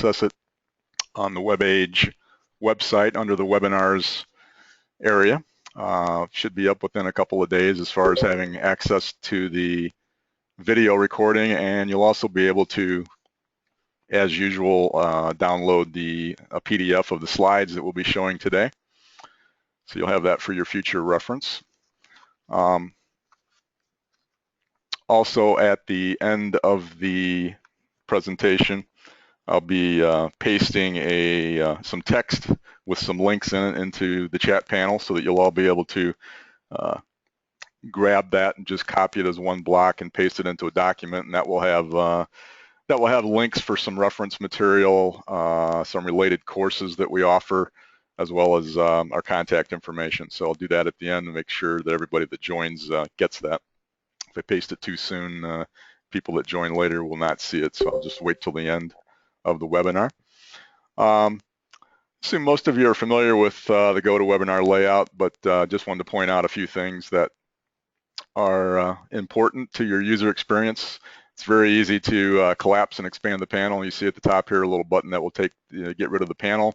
access it on the WebAge website under the webinars area. Should be up within a couple of days as far as having access to the video recording, and you'll also be able to, as usual, download a PDF of the slides that we'll be showing today. So you'll have that for your future reference. Also, at the end of the presentation, I'll be pasting some text with some links in it into the chat panel so that you'll all be able to grab that and just copy it as one block and paste it into a document, and that will have links for some reference material, some related courses that we offer, as well as our contact information. So I'll do that at the end and make sure that everybody that joins gets that. If I paste it too soon, people that join later will not see it, so I'll just wait till the end of the webinar. I assume most of you are familiar with the GoToWebinar layout, but just wanted to point out a few things that are important to your user experience. It's very easy to collapse and expand the panel. You see at the top here a little button that will get rid of the panel.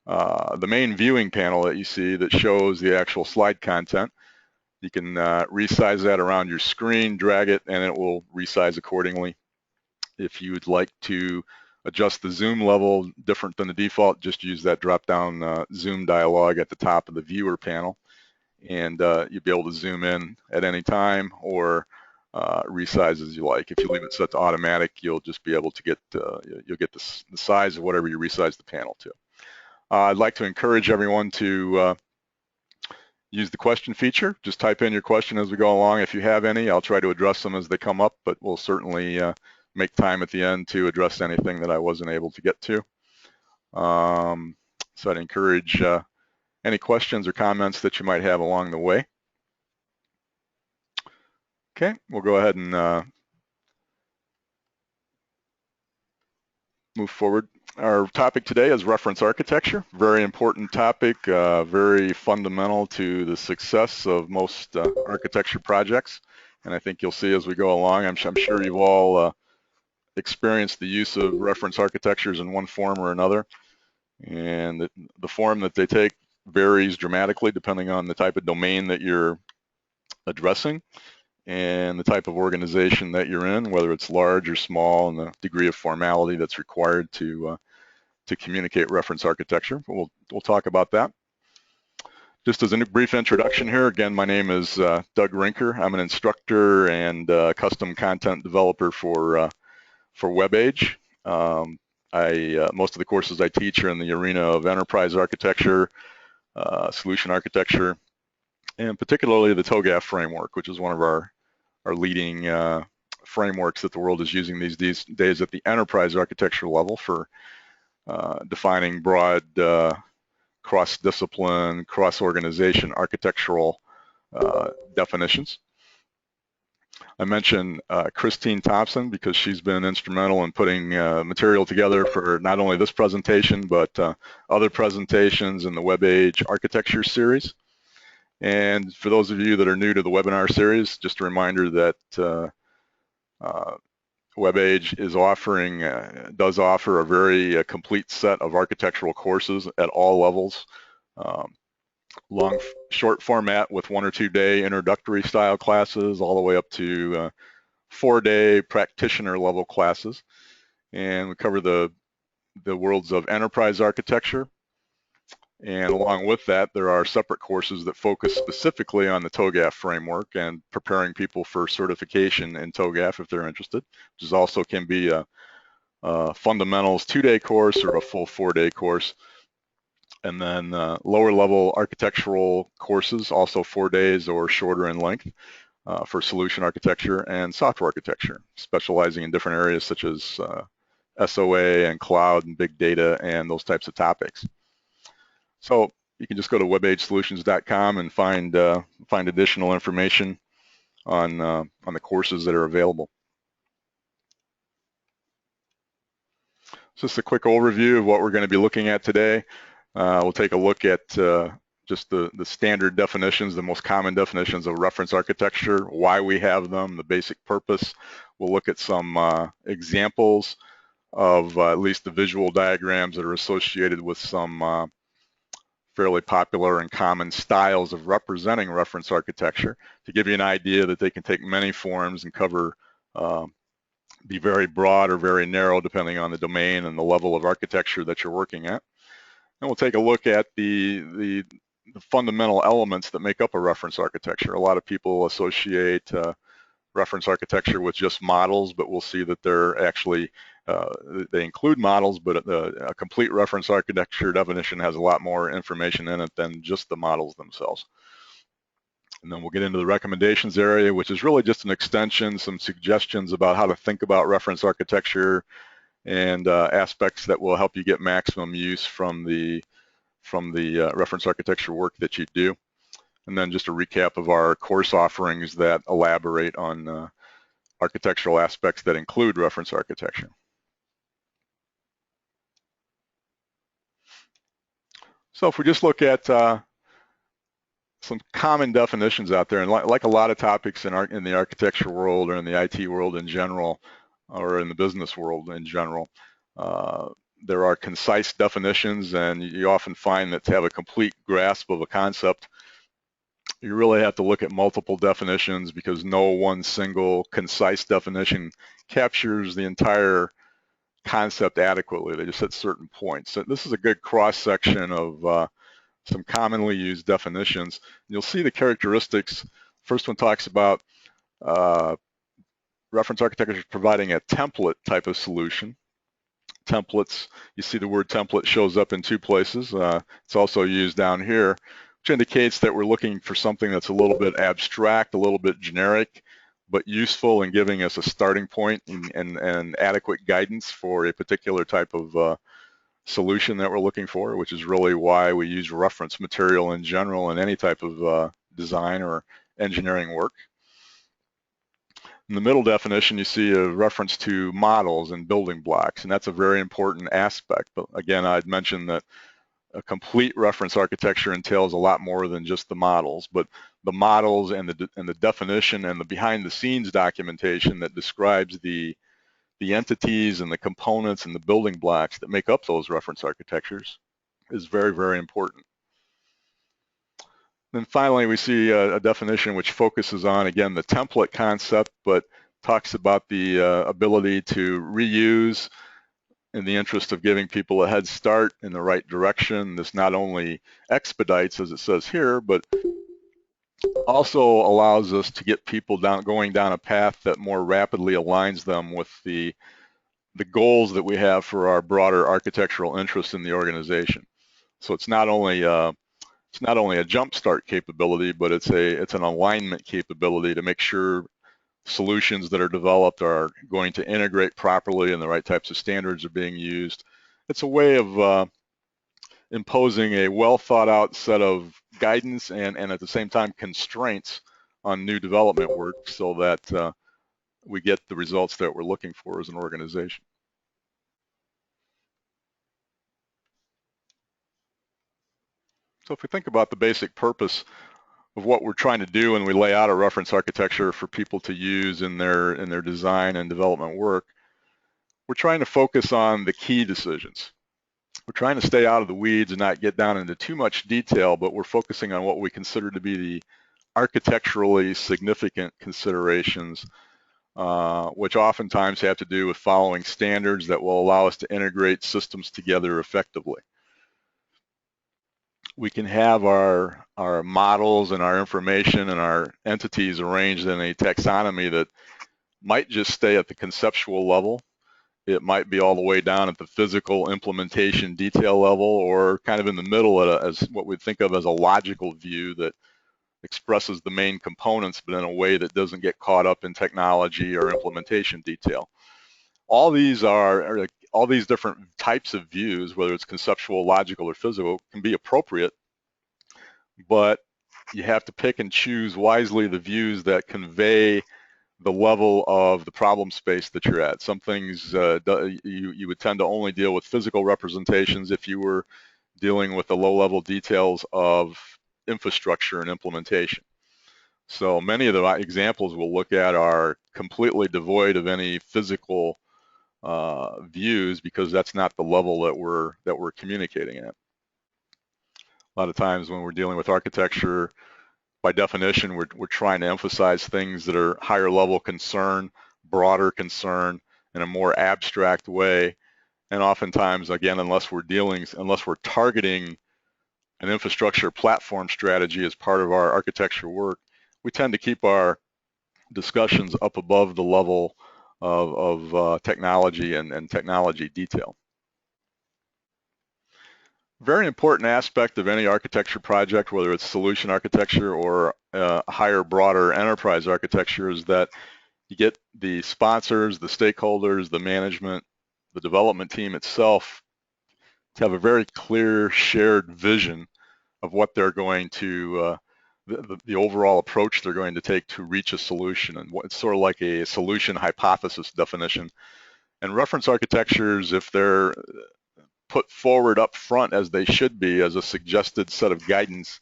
The main viewing panel that you see that shows the actual slide content, you can resize that around your screen, drag it, and it will resize accordingly. If you would like to adjust the zoom level different than the default, just use that drop-down zoom dialog at the top of the viewer panel, and you'll be able to zoom in at any time or resize as you like. If you leave it set to automatic, you'll just be able to get you'll get the size of whatever you resize the panel to. I'd like to encourage everyone to use the question feature. Just type in your question as we go along. If you have any, I'll try to address them as they come up, but we'll certainly make time at the end to address anything that I wasn't able to get to. So I'd encourage any questions or comments that you might have along the way. Okay, we'll go ahead and move forward. Our topic today is reference architecture. Very important topic, very fundamental to the success of most architecture projects. And I think you'll see as we go along, I'm sure you've all experienced the use of reference architectures in one form or another. And the form that they take varies dramatically depending on the type of domain that you're addressing and the type of organization that you're in, whether it's large or small, and the degree of formality that's required to communicate reference architecture. We'll talk about that. Just as a brief introduction here, again, my name is Doug Rinker. I'm an instructor and custom content developer for WebAge. Most of the courses I teach are in the arena of enterprise architecture, solution architecture, and particularly the TOGAF framework, which is one of our leading frameworks that the world is using these days at the enterprise architecture level for defining broad cross-discipline, cross-organization architectural definitions. I mentioned Christine Thompson because she's been instrumental in putting material together for not only this presentation, but other presentations in the WebAge architecture series. And for those of you that are new to the webinar series, just a reminder that WebAge is does offer a very complete set of architectural courses at all levels. Short format with 1 or 2 day introductory style classes, all the way up to 4-day practitioner level classes. And we cover the worlds of enterprise architecture. And along with that, there are separate courses that focus specifically on the TOGAF framework and preparing people for certification in TOGAF if they're interested, which also can be a fundamentals 2-day course or a full 4-day course. And then lower level architectural courses, also 4 days or shorter in length for solution architecture and software architecture, specializing in different areas such as SOA and cloud and big data and those types of topics. So you can just go to webagesolutions.com and find additional information on the courses that are available. So just a quick overview of what we're going to be looking at today. We'll take a look at just the standard definitions, the most common definitions of reference architecture, why we have them, the basic purpose. We'll look at some examples of at least the visual diagrams that are associated with some fairly popular and common styles of representing reference architecture to give you an idea that they can take many forms and cover, be very broad or very narrow depending on the domain and the level of architecture that you're working at. And we'll take a look at the fundamental elements that make up a reference architecture. A lot of people associate reference architecture with just models, but we'll see that they're actually, they include models, but a complete reference architecture definition has a lot more information in it than just the models themselves. And then we'll get into the recommendations area, which is really just an extension, some suggestions about how to think about reference architecture and aspects that will help you get maximum use from the reference architecture work that you do. And then just a recap of our course offerings that elaborate on architectural aspects that include reference architecture. So if we just look at some common definitions out there, and like a lot of topics in the architecture world or in the IT world in general, or in the business world in general, there are concise definitions, and you often find that to have a complete grasp of a concept, you really have to look at multiple definitions because no one single concise definition captures the entire concept adequately. They just hit certain points. So this is a good cross-section of some commonly used definitions. You'll see the characteristics. First one talks about reference architecture providing a template type of solution. Templates, you see the word template shows up in two places. It's also used down here, which indicates that we're looking for something that's a little bit abstract, a little bit generic, but useful in giving us a starting point and adequate guidance for a particular type of solution that we're looking for, which is really why we use reference material in general in any type of design or engineering work. In the middle definition, you see a reference to models and building blocks, and that's a very important aspect. But again, I'd mentioned that a complete reference architecture entails a lot more than just the models, but the models and the definition and the behind-the-scenes documentation that describes the entities and the components and the building blocks that make up those reference architectures is very, very important. Then finally, we see a definition which focuses on, again, the template concept, but talks about the ability to reuse in the interest of giving people a head start in the right direction. This not only expedites, as it says here, but also allows us to get people going down a path that more rapidly aligns them with the goals that we have for our broader architectural interest in the organization. So it's not only a jumpstart capability, but it's an alignment capability to make sure solutions that are developed are going to integrate properly and the right types of standards are being used. It's a way of imposing a well thought out set of guidance and at the same time constraints on new development work so that we get the results that we're looking for as an organization. So if we think about the basic purpose of what we're trying to do when we lay out a reference architecture for people to use in their design and development work, we're trying to focus on the key decisions. We're trying to stay out of the weeds and not get down into too much detail, but we're focusing on what we consider to be the architecturally significant considerations, which oftentimes have to do with following standards that will allow us to integrate systems together effectively. We can have our models and our information and our entities arranged in a taxonomy that might just stay at the conceptual level. It might be all the way down at the physical implementation detail level, or kind of in the middle as what we think of as a logical view that expresses the main components, but in a way that doesn't get caught up in technology or implementation detail. All these different types of views, whether it's conceptual, logical, or physical, can be appropriate, but you have to pick and choose wisely the views that convey the level of the problem space that you're at. Some things you would tend to only deal with physical representations if you were dealing with the low-level details of infrastructure and implementation. So many of the examples we'll look at are completely devoid of any physical views, because that's not the level that we're communicating at. A lot of times when we're dealing with architecture, by definition, we're trying to emphasize things that are higher level concern, broader concern, in a more abstract way. And oftentimes, again, unless we're targeting an infrastructure platform strategy as part of our architecture work, we tend to keep our discussions up above the level of technology and technology detail. Very important aspect of any architecture project, whether it's solution architecture or higher, broader enterprise architecture, is that you get the sponsors, the stakeholders, the management, the development team itself to have a very clear shared vision of what they're going to, the overall approach they're going to take to reach a solution. And it's sort of like a solution hypothesis definition. And reference architectures, if they're put forward up front as they should be as a suggested set of guidance,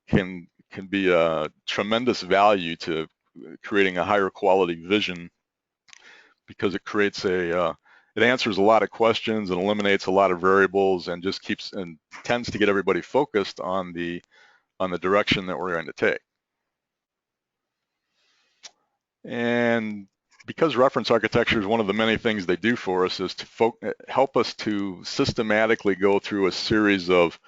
can be a tremendous value to creating a higher quality vision, because it creates it answers a lot of questions and eliminates a lot of variables, and just tends to get everybody focused on the direction that we're going to take. And because reference architecture is one of the many things they do for us, is to help us to systematically go through a series of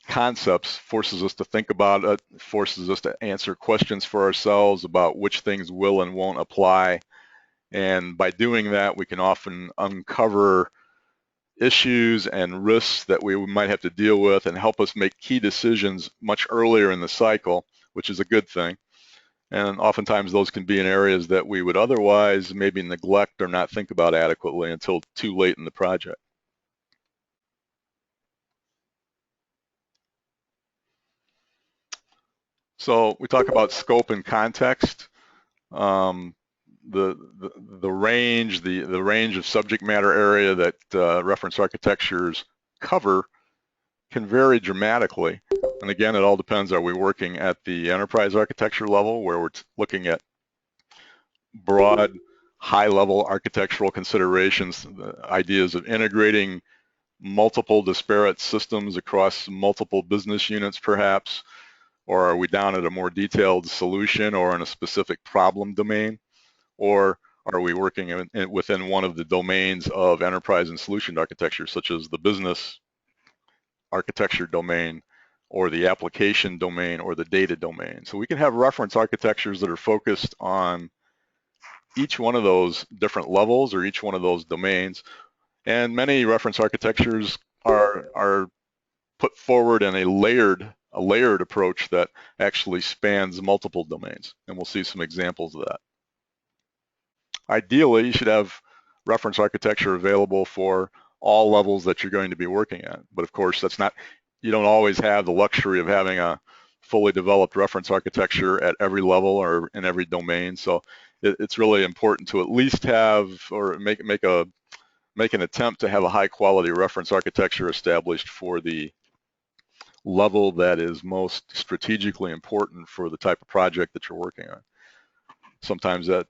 concepts, forces us to think about it, forces us to answer questions for ourselves about which things will and won't apply. And by doing that, we can often uncover issues and risks that we might have to deal with, and help us make key decisions much earlier in the cycle, which is a good thing. And oftentimes those can be in areas that we would otherwise maybe neglect or not think about adequately until too late in the project. So we talk about scope and context. The range of subject matter area that reference architectures cover can vary dramatically. And again, it all depends, are we working at the enterprise architecture level, where we're looking at broad, high-level architectural considerations, the ideas of integrating multiple disparate systems across multiple business units perhaps, or are we down at a more detailed solution or in a specific problem domain, or are we working within one of the domains of enterprise and solution architecture, such as the business architecture domain, or the application domain, or the data domain? So we can have reference architectures that are focused on each one of those different levels or each one of those domains. And many reference architectures are put forward in a layered approach that actually spans multiple domains. And we'll see some examples of that. Ideally, you should have reference architecture available for all levels that you're going to be working at. But of course, you don't always have the luxury of having a fully developed reference architecture at every level or in every domain. So it's really important to at least have, or make an attempt to have a high quality reference architecture established for the level that is most strategically important for the type of project that you're working on.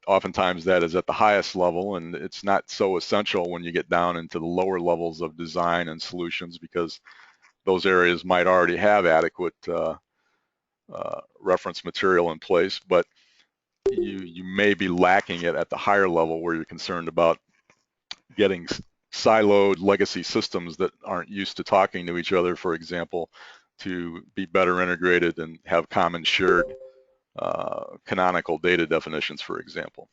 Oftentimes that is at the highest level, and it's not so essential when you get down into the lower levels of design and solutions, because those areas might already have adequate reference material in place, but you may be lacking it at the higher level, where you're concerned about getting siloed legacy systems that aren't used to talking to each other, for example, to be better integrated and have common shared canonical data definitions, for example.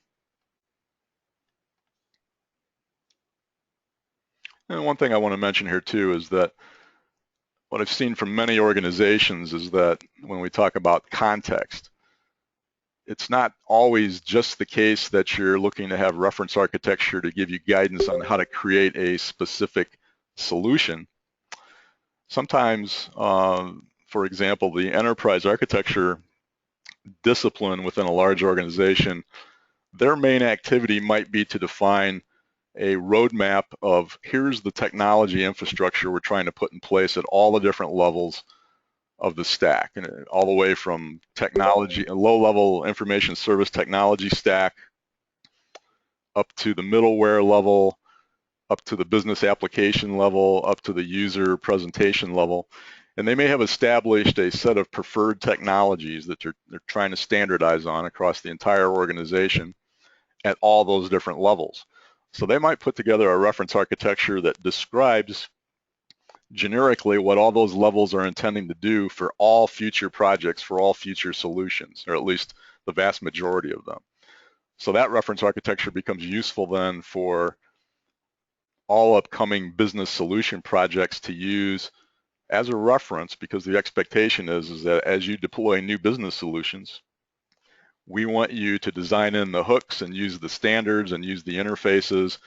And one thing I want to mention here too is that what I've seen from many organizations is that when we talk about context, it's not always just the case that you're looking to have reference architecture to give you guidance on how to create a specific solution. Sometimes, for example, the enterprise architecture discipline within a large organization, their main activity might be to define a roadmap of, here's the technology infrastructure we're trying to put in place at all the different levels of the stack, and all the way from technology, a low-level information service technology stack, up to the middleware level, up to the business application level, up to the user presentation level. And they may have established a set of preferred technologies that they're trying to standardize on across the entire organization at all those different levels. So they might put together a reference architecture that describes generically what all those levels are intending to do for all future projects, for all future solutions, or at least the vast majority of them. So that reference architecture becomes useful then for all upcoming business solution projects to use as a reference, because the expectation is that as you deploy new business solutions, we want you to design in the hooks and use the standards and use the interfaces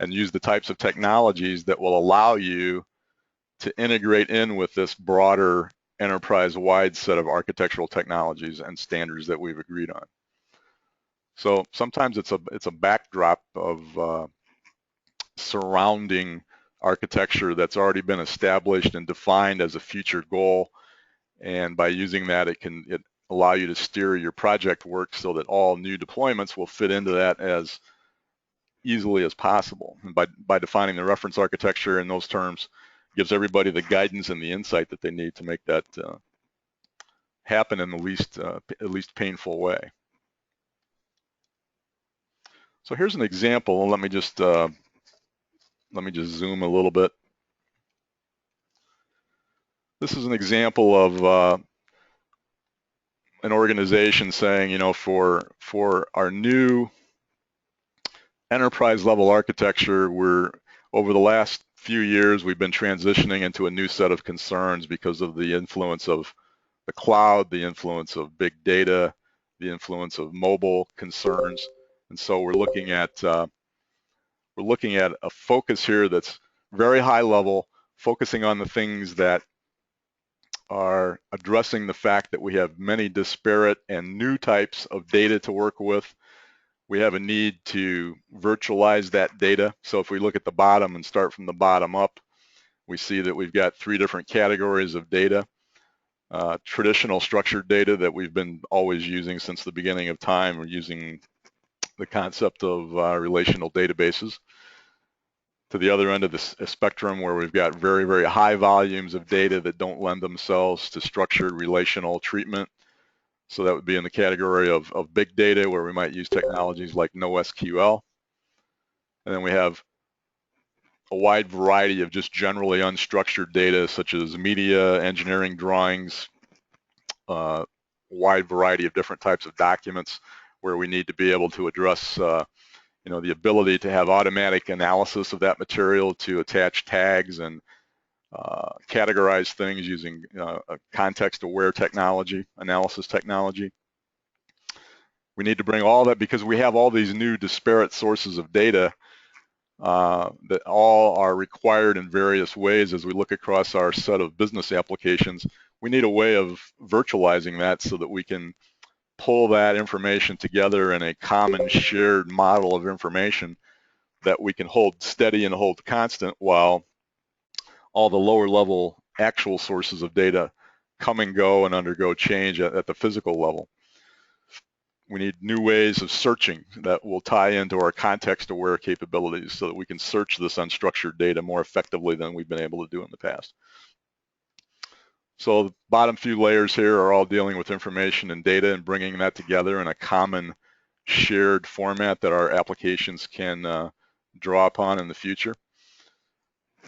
and use the types of technologies that will allow you to integrate in with this broader enterprise-wide set of architectural technologies and standards that we've agreed on. So sometimes it's a backdrop of surrounding architecture that's already been established and defined as a future goal, and by using that it allow you to steer your project work so that all new deployments will fit into that as easily as possible. And by defining the reference architecture in those terms, gives everybody the guidance and the insight that they need to make that happen in the least painful way. So here's an example. Let me just zoom a little bit. This is an example of an organization saying, you know, for our new enterprise level architecture, over the last few years, we've been transitioning into a new set of concerns because of the influence of the cloud, the influence of big data, the influence of mobile concerns. And so we're looking at a focus here that's very high level, focusing on the things that are addressing the fact that we have many disparate and new types of data to work with. We have a need to virtualize that data. So if we look at the bottom and start from the bottom up, we see that we've got 3 different categories of data. Traditional structured data that we've been always using since the beginning of time. We're using the concept of relational databases. To the other end of the spectrum, where we've got very, very high volumes of data that don't lend themselves to structured relational treatment. So that would be in the category of big data, where we might use technologies like NoSQL. And then we have a wide variety of just generally unstructured data, such as media, engineering drawings, wide variety of different types of documents, where we need to be able to address you know, the ability to have automatic analysis of that material, to attach tags and categorize things using a context-aware technology, analysis technology. We need to bring all that, because we have all these new disparate sources of data that all are required in various ways as we look across our set of business applications. We need a way of virtualizing that so that we can pull that information together in a common shared model of information that we can hold steady and hold constant, while all the lower level actual sources of data come and go and undergo change at the physical level. We need new ways of searching that will tie into our context-aware capabilities so that we can search this unstructured data more effectively than we've been able to do in the past. So the bottom few layers here are all dealing with information and data and bringing that together in a common shared format that our applications can draw upon in the future.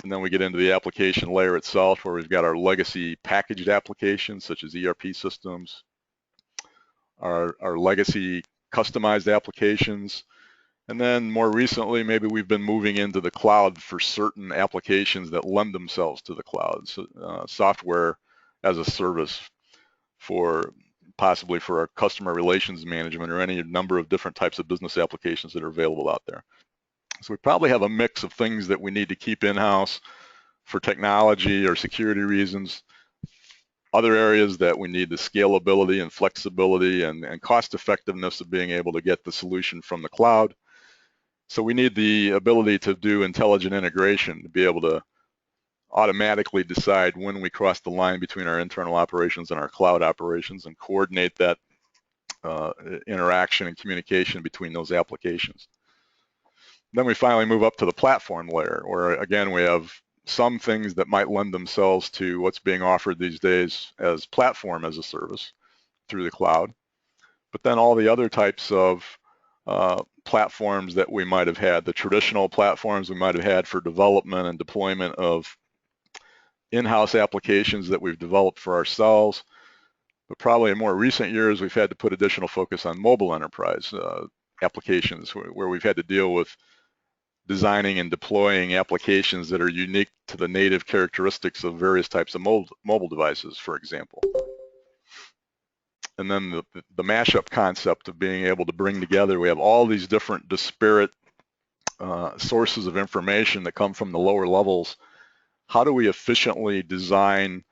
And then we get into the application layer itself, where we've got our legacy packaged applications such as ERP systems, our legacy customized applications, and then more recently, maybe we've been moving into the cloud for certain applications that lend themselves to the cloud. So, software as a service, possibly for our customer relations management or any number of different types of business applications that are available out there. So we probably have a mix of things that we need to keep in-house for technology or security reasons, other areas that we need the scalability and flexibility and cost effectiveness of being able to get the solution from the cloud. So we need the ability to do intelligent integration, to be able to automatically decide when we cross the line between our internal operations and our cloud operations, and coordinate that interaction and communication between those applications. Then we finally move up to the platform layer, where again we have some things that might lend themselves to what's being offered these days as platform as a service through the cloud. But then all the other types of platforms that we might have had, the traditional platforms we might have had for development and deployment of in-house applications that we've developed for ourselves. But probably in more recent years, we've had to put additional focus on mobile enterprise applications, where we've had to deal with designing and deploying applications that are unique to the native characteristics of various types of mobile devices, for example. And then the mashup concept of being able to bring together, we have all these different disparate sources of information that come from the lower levels. How do we efficiently design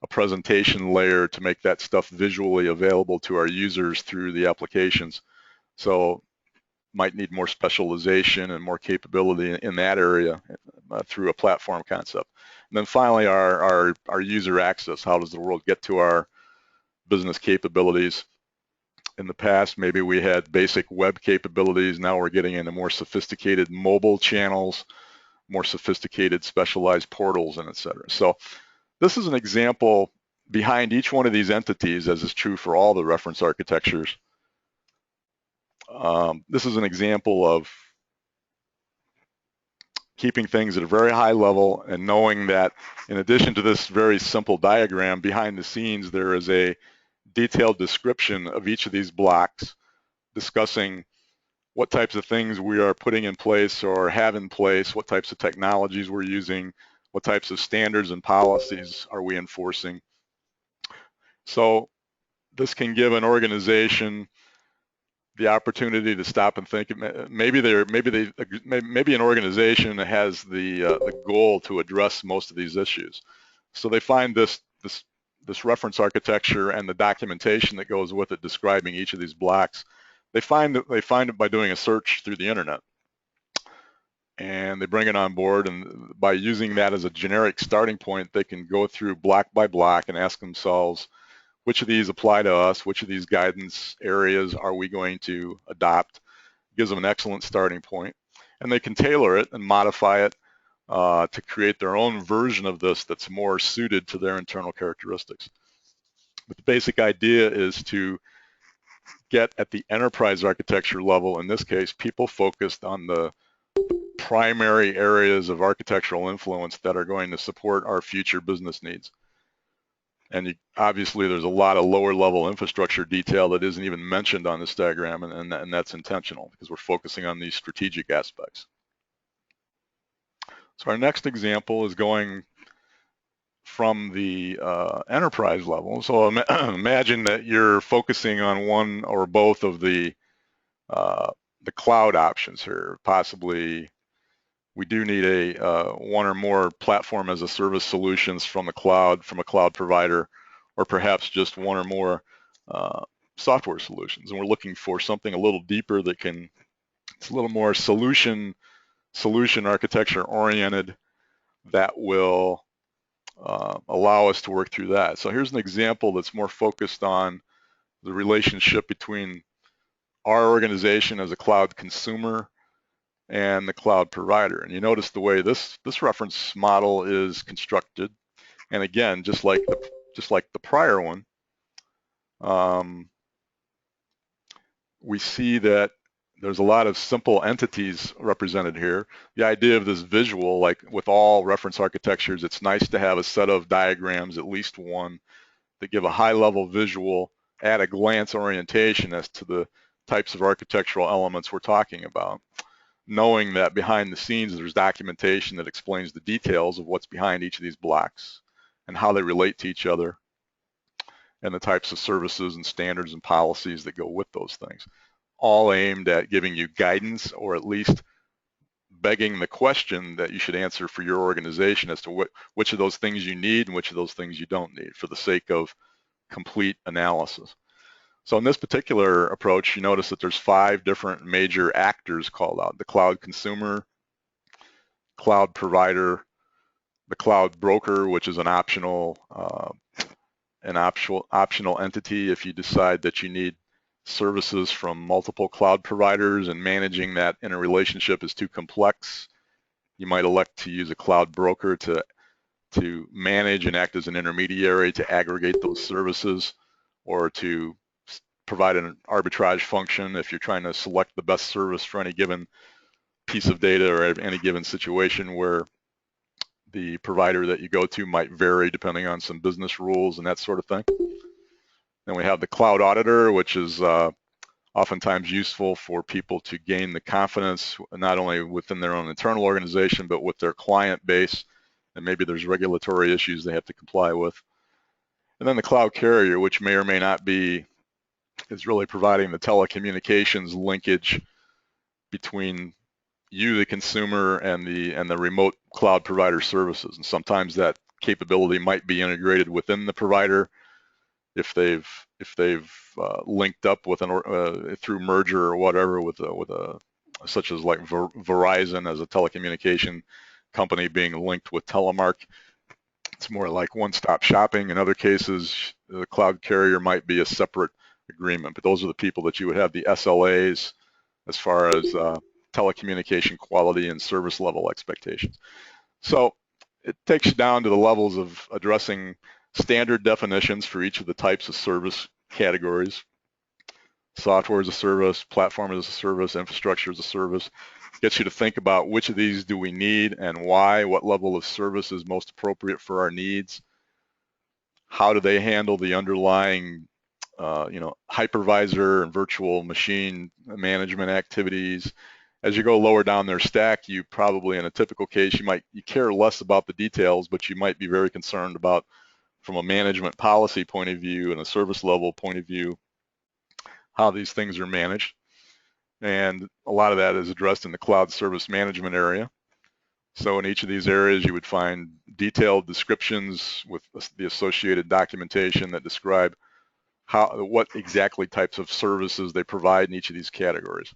a presentation layer to make that stuff visually available to our users through the applications? So might need more specialization and more capability in that area through a platform concept. And then finally, our user access. How does the world get to our business capabilities? In the past, maybe we had basic web capabilities. Now we're getting into more sophisticated mobile channels, more sophisticated specialized portals, and et cetera. So this is an example behind each one of these entities, as is true for all the reference architectures. This is an example of keeping things at a very high level and knowing that in addition to this very simple diagram, behind the scenes there is a detailed description of each of these blocks, discussing what types of things we are putting in place or have in place, what types of technologies we're using, what types of standards and policies are we enforcing. So this can give an organization the opportunity to stop and think. Maybe an organization has the goal to address most of these issues. So they find this reference architecture and the documentation that goes with it, describing each of these blocks. They find it by doing a search through the internet, and they bring it on board. And by using that as a generic starting point, they can go through block by block and ask themselves, which of these apply to us? Which of these guidance areas are we going to adopt? Gives them an excellent starting point. And they can tailor it and modify it to create their own version of this that's more suited to their internal characteristics. But the basic idea is to get at the enterprise architecture level, in this case, people focused on the primary areas of architectural influence that are going to support our future business needs. And obviously, there's a lot of lower level infrastructure detail that isn't even mentioned on this diagram, and that's intentional because we're focusing on these strategic aspects. So our next example is going from the enterprise level. So imagine that you're focusing on one or both of the cloud options here. Possibly, we do need one or more platform as a service solutions from the cloud, from a cloud provider, or perhaps just one or more software solutions. And we're looking for something a little deeper that it's a little more solution architecture oriented that will allow us to work through that. So here's an example that's more focused on the relationship between our organization as a cloud consumer and the cloud provider. And you notice the way this reference model is constructed. And again, just like the prior one, we see that there's a lot of simple entities represented here. The idea of this visual, like with all reference architectures, it's nice to have a set of diagrams, at least one, that give a high-level visual, at a glance orientation as to the types of architectural elements we're talking about, knowing that behind the scenes there's documentation that explains the details of what's behind each of these blocks and how they relate to each other and the types of services and standards and policies that go with those things, all aimed at giving you guidance or at least begging the question that you should answer for your organization as to which of those things you need and which of those things you don't need for the sake of complete analysis. So in this particular approach, you notice that there's 5 different major actors called out: the cloud consumer, cloud provider, the cloud broker, which is an optional entity if you decide that you need services from multiple cloud providers and managing that interrelationship is too complex, you might elect to use a cloud broker to manage and act as an intermediary to aggregate those services, or to provide an arbitrage function if you're trying to select the best service for any given piece of data or any given situation where the provider that you go to might vary depending on some business rules and that sort of thing. Then we have the cloud auditor, which is oftentimes useful for people to gain the confidence not only within their own internal organization but with their client base, and maybe there's regulatory issues they have to comply with. And then the cloud carrier, which may or may not be, is really providing the telecommunications linkage between you, the consumer, and the remote cloud provider services. And sometimes that capability might be integrated within the provider if they've linked up with through merger or whatever with a such as like Verizon as a telecommunication company being linked with Telemark. It's more like one-stop shopping. In other cases, the cloud carrier might be a separate agreement, but those are the people that you would have the SLAs as far as telecommunication quality and service level expectations. So it takes you down to the levels of addressing standard definitions for each of the types of service categories: software as a service, platform as a service, infrastructure as a service. Gets you to think about which of these do we need and why, what level of service is most appropriate for our needs, how do they handle the underlying hypervisor and virtual machine management activities. As you go lower down their stack, you probably, in a typical case, you care less about the details, but you might be very concerned about, from a management policy point of view and a service level point of view, how these things are managed. And a lot of that is addressed in the cloud service management area. So in each of these areas, you would find detailed descriptions with the associated documentation that describe what exactly types of services they provide in each of these categories.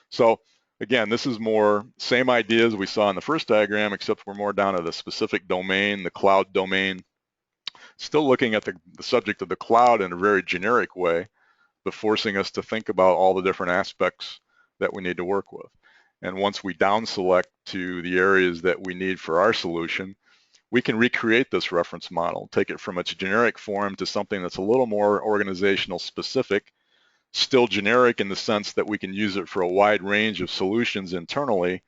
So again, this is more same ideas we saw in the first diagram, except we're more down to the specific domain, the cloud domain. Still looking at the subject of the cloud in a very generic way, but forcing us to think about all the different aspects that we need to work with. And once we down select to the areas that we need for our solution, we can recreate this reference model, take it from its generic form to something that's a little more organizational specific, still generic in the sense that we can use it for a wide range of solutions internally,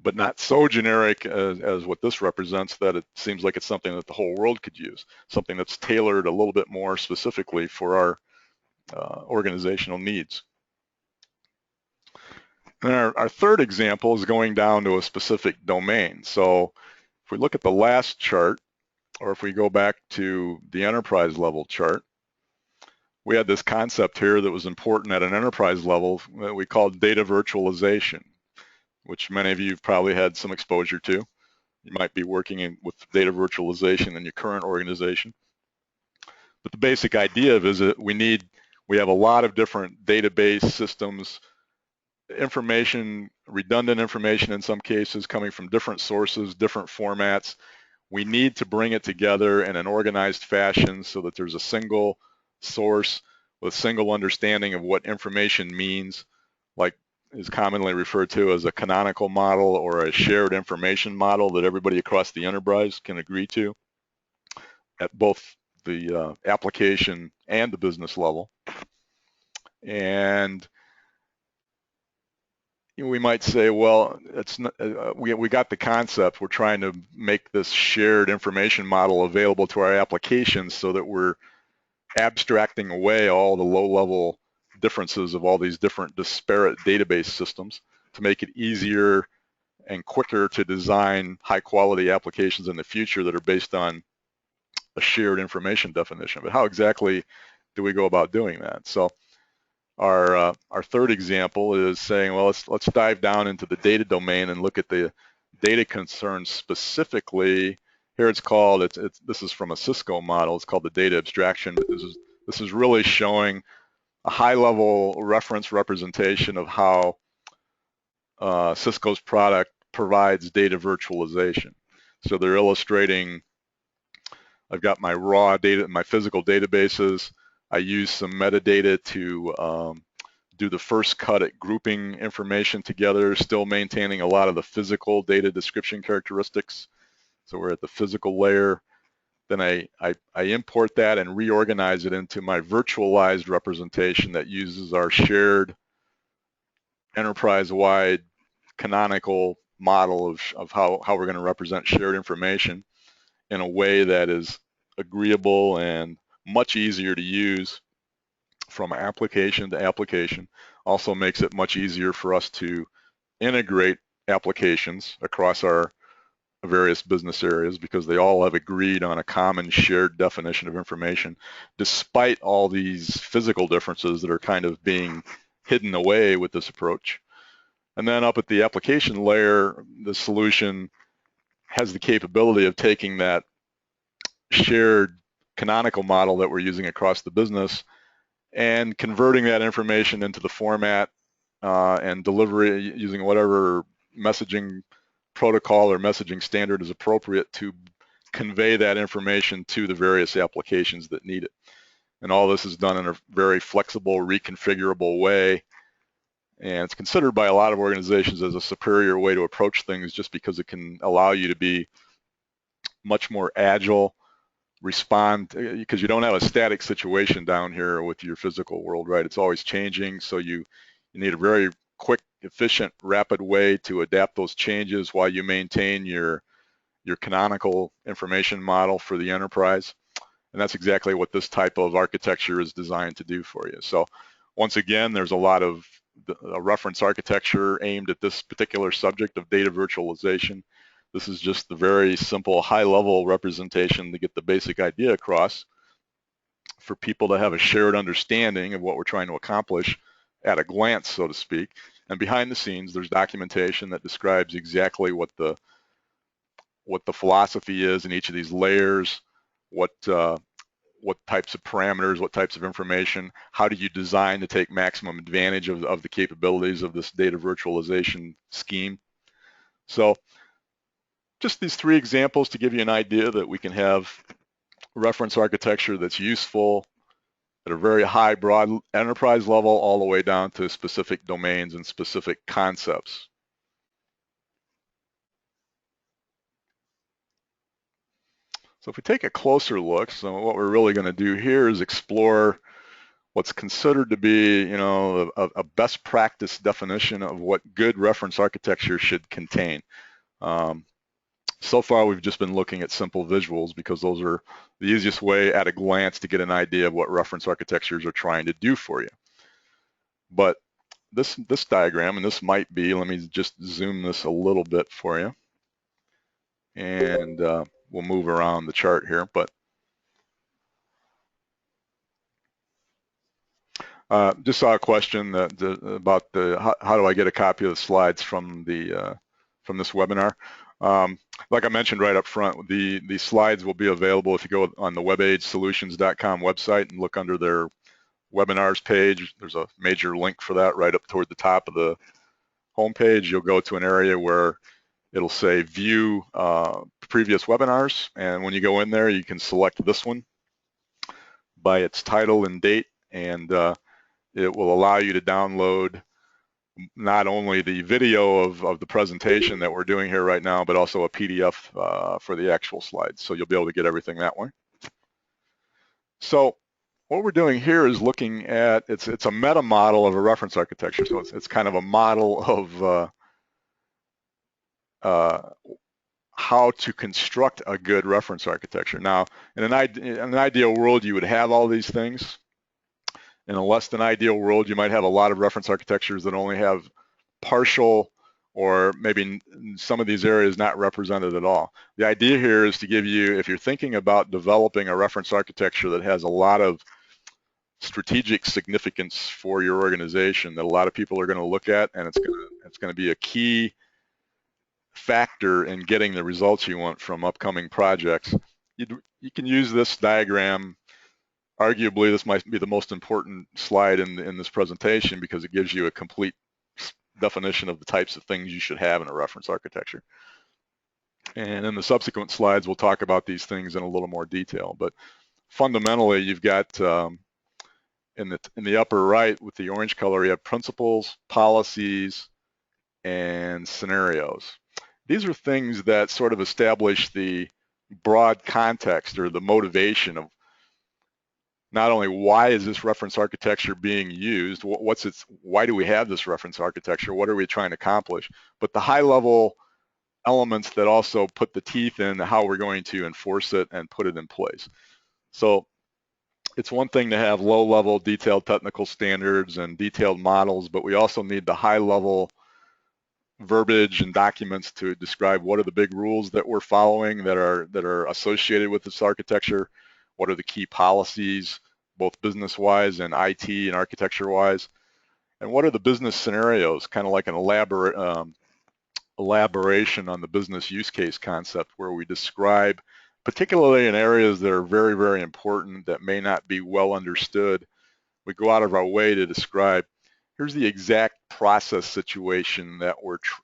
but not so generic as what this represents that it seems like it's something that the whole world could use, something that's tailored a little bit more specifically for our organizational needs. And our third example is going down to a specific domain. So if we look at the last chart, or if we go back to the enterprise level chart, we had this concept here that was important at an enterprise level that we called data virtualization, which many of you have probably had some exposure to. You might be working with data virtualization in your current organization. But the basic idea is that we have a lot of different database systems, information, redundant information in some cases, coming from different sources, different formats. We need to bring it together in an organized fashion so that there's a single source with single understanding of what information means, like is commonly referred to as a canonical model or a shared information model that everybody across the enterprise can agree to at both the application and the business level. And we might say, well, it's not, we got the concept. We're trying to make this shared information model available to our applications so that we're abstracting away all the low-level differences of all these different disparate database systems to make it easier and quicker to design high-quality applications in the future that are based on a shared information definition. But how exactly do we go about doing that? So our third example is saying, well, let's dive down into the data domain and look at the data concerns specifically. Here it's called, this is from a Cisco model, it's called the data abstraction. But this is really showing a high-level reference representation of how Cisco's product provides data virtualization. So they're illustrating, I've got my raw data, my physical databases. I use some metadata to do the first cut at grouping information together, still maintaining a lot of the physical data description characteristics. So we're at the physical layer. Then I import that and reorganize it into my virtualized representation that uses our shared enterprise-wide canonical model of how we're going to represent shared information in a way that is agreeable and much easier to use from application to application. Also makes it much easier for us to integrate applications across our various business areas because they all have agreed on a common shared definition of information, despite all these physical differences that are kind of being hidden away with this approach. And then up at the application layer, the solution has the capability of taking that shared canonical model that we're using across the business and converting that information into the format and delivery using whatever messaging protocol or messaging standard is appropriate to convey that information to the various applications that need it. And all this is done in a very flexible, reconfigurable way. And it's considered by a lot of organizations as a superior way to approach things just because it can allow you to be much more agile, respond, because you don't have a static situation down here with your physical world, right? It's always changing, so you need a very quick, efficient, rapid way to adapt those changes while you maintain your canonical information model for the enterprise. And that's exactly what this type of architecture is designed to do for you. So once again, there's a lot of a reference architecture aimed at this particular subject of data virtualization. This is just the very simple high-level representation to get the basic idea across for people to have a shared understanding of what we're trying to accomplish at a glance, so to speak. And behind the scenes, there's documentation that describes exactly what the philosophy is in each of these layers, what types of parameters, what types of information, how do you design to take maximum advantage of the capabilities of this data virtualization scheme. So just these three examples to give you an idea that we can have reference architecture that's useful at a very high, broad enterprise level all the way down to specific domains and specific concepts. So if we take a closer look, so what we're really going to do here is explore what's considered to be, you know, a best practice definition of what good reference architecture should contain. So far, we've just been looking at simple visuals because those are the easiest way at a glance to get an idea of what reference architectures are trying to do for you. But this diagram, and this might be, let me just zoom this a little bit for you, and we'll move around the chart here. But just saw a question about how do I get a copy of the slides from this webinar. Like I mentioned right up front, the slides will be available if you go on the webagesolutions.com website and look under their webinars page. There's a major link for that right up toward the top of the homepage. You'll go to an area where it'll say view previous webinars, and when you go in there, you can select this one by its title and date, and it will allow you to download not only the video of the presentation that we're doing here right now, but also a PDF for the actual slides. So you'll be able to get everything that way. So what we're doing here is looking at, it's a meta model of a reference architecture. So it's kind of a model of how to construct a good reference architecture. Now, in an ideal world, you would have all these things. In a less than ideal world, you might have a lot of reference architectures that only have partial or maybe some of these areas not represented at all. The idea here is to give you, if you're thinking about developing a reference architecture that has a lot of strategic significance for your organization that a lot of people are going to look at, and it's going to be a key factor in getting the results you want from upcoming projects, you can use this diagram. Arguably, this might be the most important slide in this presentation because it gives you a complete definition of the types of things you should have in a reference architecture. And in the subsequent slides, we'll talk about these things in a little more detail. But fundamentally, you've got in the upper right with the orange color, you have principles, policies, and scenarios. These are things that sort of establish the broad context or the motivation of not only why is this reference architecture being used, why do we have this reference architecture, what are we trying to accomplish, but the high level elements that also put the teeth in how we're going to enforce it and put it in place. So it's one thing to have low level detailed technical standards and detailed models, but we also need the high level verbiage and documents to describe what are the big rules that we're following that are associated with this architecture, what are the key policies, both business-wise and IT and architecture-wise, and what are the business scenarios, kind of like an elaboration on the business use case concept where we describe, particularly in areas that are very, very important that may not be well understood, we go out of our way to describe here's the exact process situation that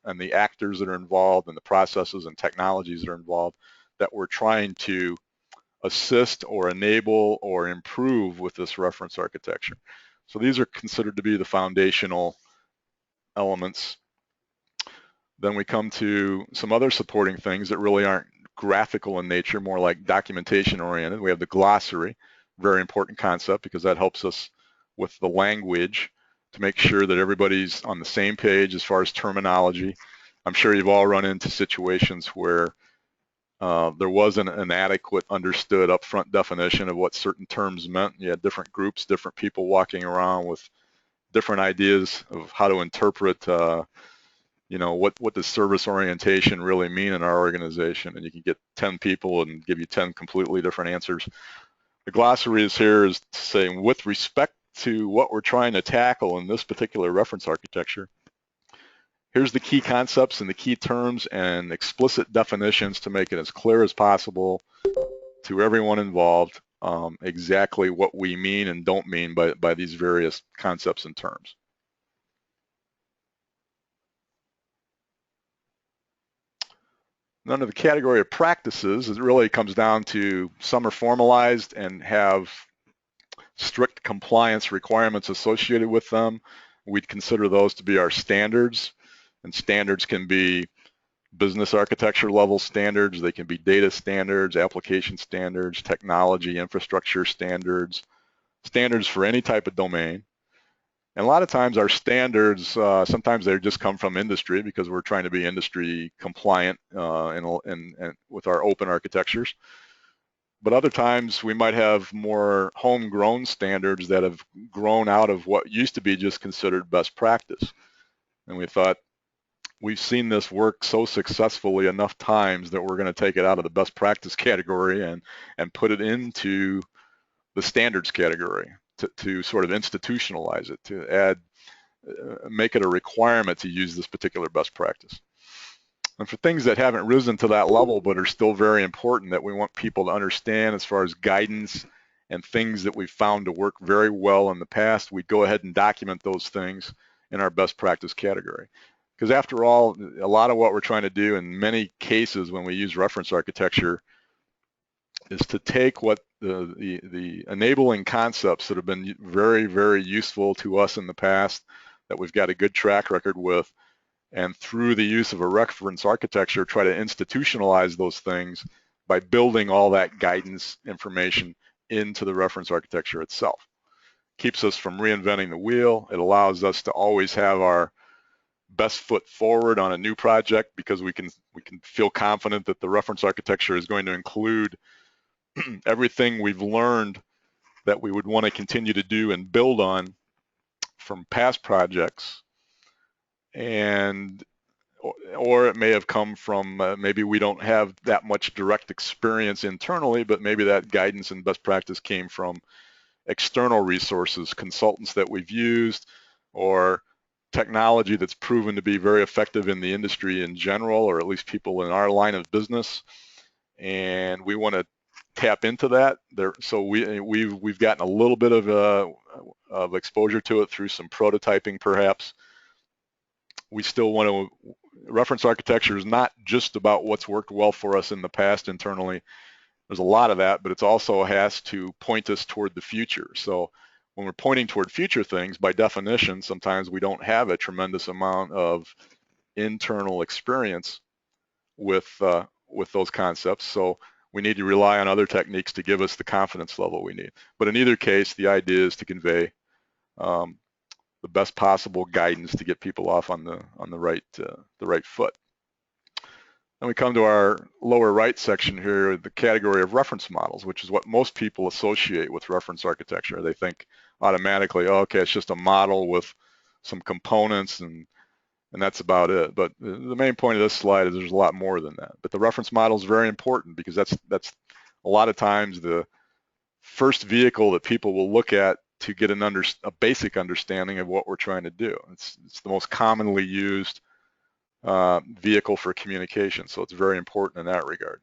and the actors that are involved and the processes and technologies that are involved that we're trying to assist or enable or improve with this reference architecture. So these are considered to be the foundational elements. Then we come to some other supporting things that really aren't graphical in nature, more like documentation oriented. We have the glossary, very important concept because that helps us with the language to make sure that everybody's on the same page as far as terminology. I'm sure you've all run into situations where there wasn't an adequate understood upfront definition of what certain terms meant. You had different groups, different people walking around with different ideas of how to interpret what does service orientation really mean in our organization, and you can get 10 people and give you 10 completely different answers. The glossary is here is saying with respect to what we're trying to tackle in this particular reference architecture, here's the key concepts and the key terms and explicit definitions to make it as clear as possible to everyone involved exactly what we mean and don't mean by these various concepts and terms. Under the category of practices, it really comes down to some are formalized and have strict compliance requirements associated with them. We'd consider those to be our standards, and standards can be business architecture level standards, they can be data standards, application standards, technology, infrastructure standards, standards for any type of domain. And a lot of times our standards, sometimes they just come from industry because we're trying to be industry compliant and with our open architectures. But other times we might have more homegrown standards that have grown out of what used to be just considered best practice. And we thought, we've seen this work so successfully enough times that we're going to take it out of the best practice category and put it into the standards category to sort of institutionalize it, to make it a requirement to use this particular best practice. And for things that haven't risen to that level but are still very important that we want people to understand as far as guidance and things that we've found to work very well in the past, we go ahead and document those things in our best practice category. Because after all, a lot of what we're trying to do in many cases when we use reference architecture is to take what the enabling concepts that have been very, very useful to us in the past that we've got a good track record with, and through the use of a reference architecture, try to institutionalize those things by building all that guidance information into the reference architecture itself. Keeps us from reinventing the wheel. It allows us to always have our best foot forward on a new project because we can feel confident that the reference architecture is going to include everything we've learned that we would want to continue to do and build on from past projects, and or it may have come from maybe we don't have that much direct experience internally, but maybe that guidance and best practice came from external resources, consultants that we've used, or technology that's proven to be very effective in the industry in general, or at least people in our line of business, and we want to tap into that. So we've gotten a little bit of exposure to it through some prototyping, perhaps. We still want to. Reference architecture is not just about what's worked well for us in the past internally. There's a lot of that, but it also has to point us toward the future. So when we're pointing toward future things, by definition, sometimes we don't have a tremendous amount of internal experience with those concepts. So we need to rely on other techniques to give us the confidence level we need. But in either case, the idea is to convey the best possible guidance to get people off on the right foot. Then we come to our lower right section here, the category of reference models, which is what most people associate with reference architecture. They think automatically, oh, okay, it's just a model with some components and that's about it. But the main point of this slide is there's a lot more than that. But the reference model is very important because that's a lot of times the first vehicle that people will look at to get a basic understanding of what we're trying to do. It's the most commonly used vehicle for communication, so it's very important in that regard.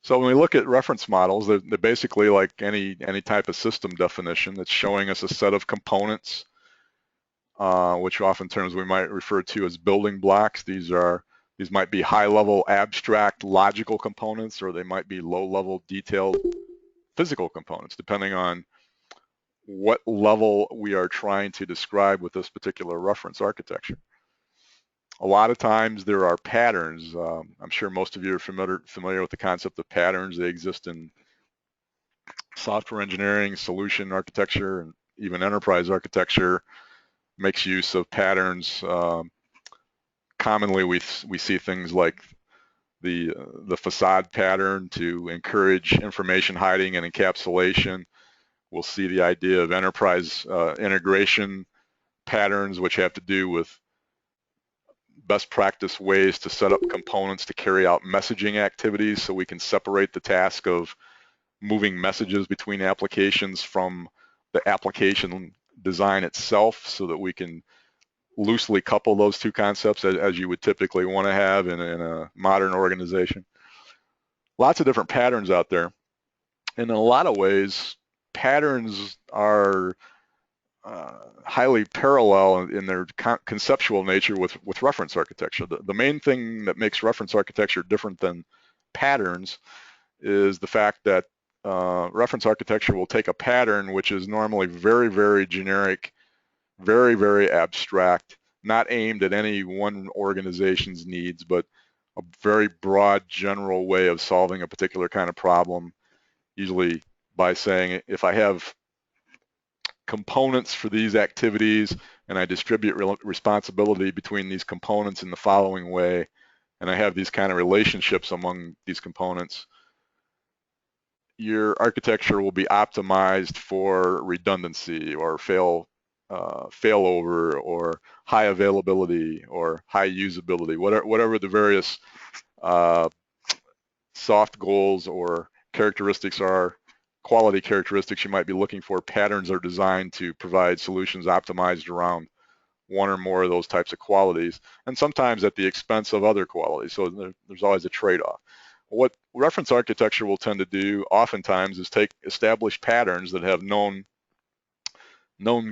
So when we look at reference models, they're basically like any type of system definition that's showing us a set of components, which oftentimes we might refer to as building blocks. These might be high-level abstract logical components, or they might be low-level detailed physical components, depending on what level we are trying to describe with this particular reference architecture. A lot of times there are patterns. I'm sure most of you are familiar with the concept of patterns. They exist in software engineering, solution architecture, and even enterprise architecture makes use of patterns. Commonly we see things like the facade pattern to encourage information hiding and encapsulation. We'll see the idea of enterprise integration patterns, which have to do with best practice ways to set up components to carry out messaging activities, so we can separate the task of moving messages between applications from the application design itself, so that we can loosely couple those two concepts as you would typically want to have in a modern organization. Lots of different patterns out there. And in a lot of ways, patterns are highly parallel in their conceptual nature with reference architecture. The main thing that makes reference architecture different than patterns is the fact that reference architecture will take a pattern which is normally very, very generic, very, very abstract, not aimed at any one organization's needs, but a very broad general way of solving a particular kind of problem, usually by saying, if I have components for these activities and I distribute responsibility between these components in the following way, and I have these kind of relationships among these components, your architecture will be optimized for redundancy or failover or high availability or high usability, whatever the various soft goals or characteristics are, quality characteristics you might be looking for. Patterns are designed to provide solutions optimized around one or more of those types of qualities, and sometimes at the expense of other qualities. So there's always a trade-off. What reference architecture will tend to do oftentimes is take established patterns that have known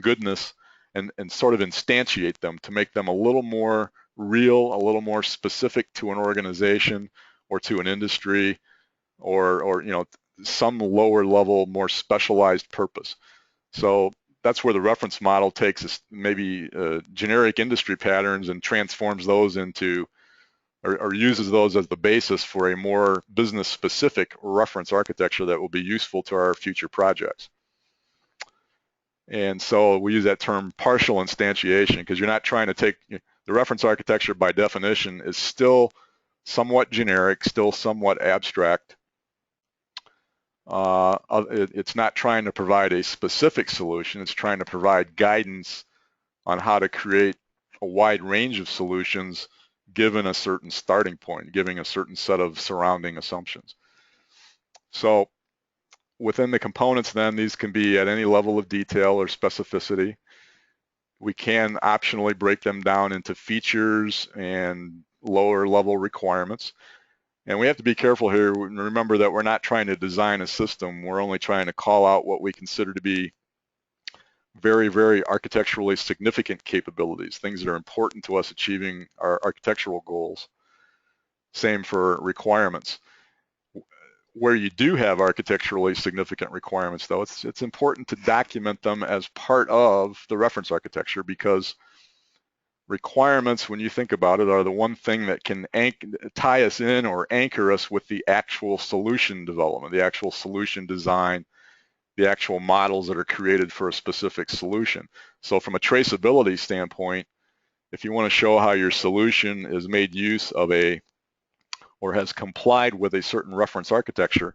goodness and sort of instantiate them to make them a little more real, a little more specific to an organization or to an industry, or some lower level, more specialized purpose. So that's where the reference model takes maybe generic industry patterns and transforms those into, or uses those as the basis for a more business specific reference architecture that will be useful to our future projects. And so we use that term partial instantiation, because you're not trying to take, the reference architecture by definition is still somewhat generic, still somewhat abstract. It's not trying to provide a specific solution, it's trying to provide guidance on how to create a wide range of solutions given a certain starting point, giving a certain set of surrounding assumptions. So within the components then, these can be at any level of detail or specificity. We can optionally break them down into features and lower level requirements. And we have to be careful here and remember that we're not trying to design a system. We're only trying to call out what we consider to be very, very architecturally significant capabilities, things that are important to us achieving our architectural goals. Same for requirements. Where you do have architecturally significant requirements, though, it's important to document them as part of the reference architecture, because requirements, when you think about it, are the one thing that can tie us in or anchor us with the actual solution development, the actual solution design, the actual models that are created for a specific solution. So from a traceability standpoint, if you want to show how your solution is made use of or has complied with a certain reference architecture,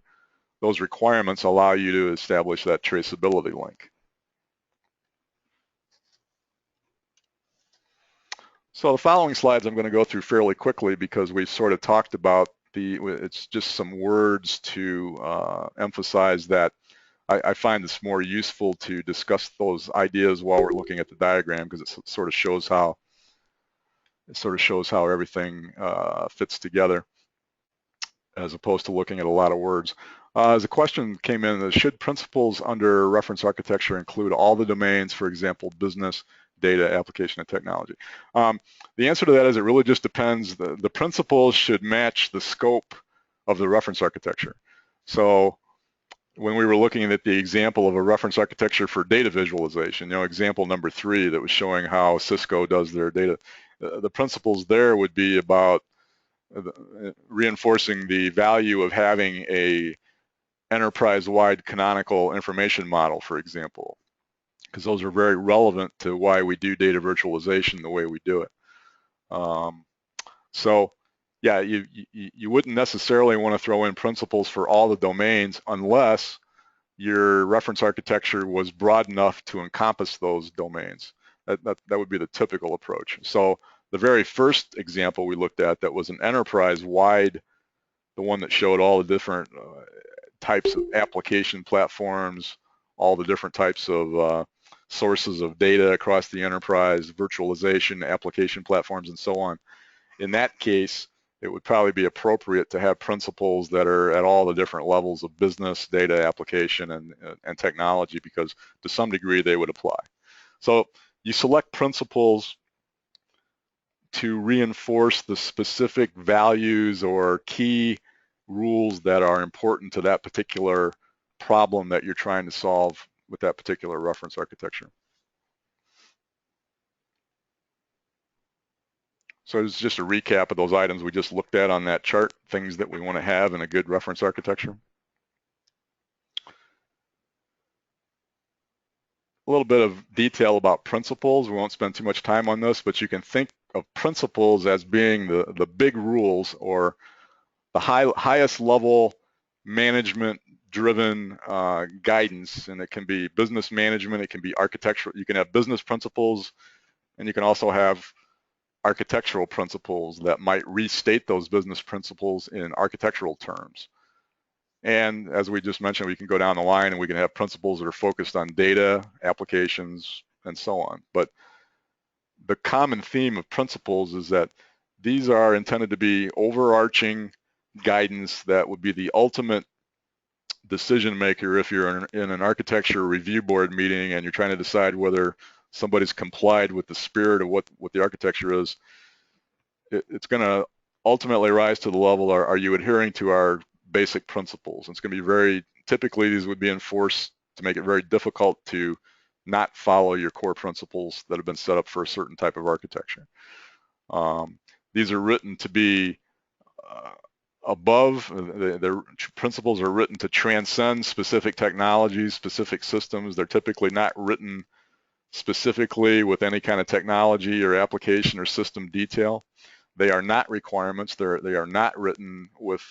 those requirements allow you to establish that traceability link. So the following slides I'm going to go through fairly quickly, because we've sort of talked about it's just some words to emphasize that I find it's more useful to discuss those ideas while we're looking at the diagram, because it sort of shows how everything fits together, as opposed to looking at a lot of words. As a question came in, should principles under reference architecture include all the domains, for example, business, data, application, and technology? The answer to that is it really just depends. The principles should match the scope of the reference architecture. So when we were looking at the example of a reference architecture for data visualization, example number 3 that was showing how Cisco does their data, the principles there would be about reinforcing the value of having a enterprise-wide canonical information model, for example, because those are very relevant to why we do data virtualization the way we do it. So yeah, you wouldn't necessarily want to throw in principles for all the domains unless your reference architecture was broad enough to encompass those domains. That would be the typical approach. So the very first example we looked at that was an enterprise-wide, the one that showed all the different types of application platforms, all the different types of sources of data across the enterprise, virtualization, application platforms, and so on. In that case, it would probably be appropriate to have principles that are at all the different levels of business, data, application, and technology, because to some degree they would apply. So you select principles to reinforce the specific values or key rules that are important to that particular problem that you're trying to solve with that particular reference architecture. So it's just a recap of those items we just looked at on that chart, things that we want to have in a good reference architecture. A little bit of detail about principles. We won't spend too much time on this, but you can think of principles as being the big rules, or the highest level management driven guidance. And it can be business management, it can be architectural. You can have business principles, and you can also have architectural principles that might restate those business principles in architectural terms. And as we just mentioned, we can go down the line and we can have principles that are focused on data, applications, and so on. But the common theme of principles is that these are intended to be overarching guidance that would be the ultimate decision maker if you're in an architecture review board meeting and you're trying to decide whether somebody's complied with the spirit of what the architecture is. It's going to ultimately rise to the level, are you adhering to our basic principles? It's going to be typically these would be enforced to make it very difficult to not follow your core principles that have been set up for a certain type of architecture. These are written to be above, the principles are written to transcend specific technologies, specific systems. They're typically not written specifically with any kind of technology or application or system detail. They are not requirements. They are not written with,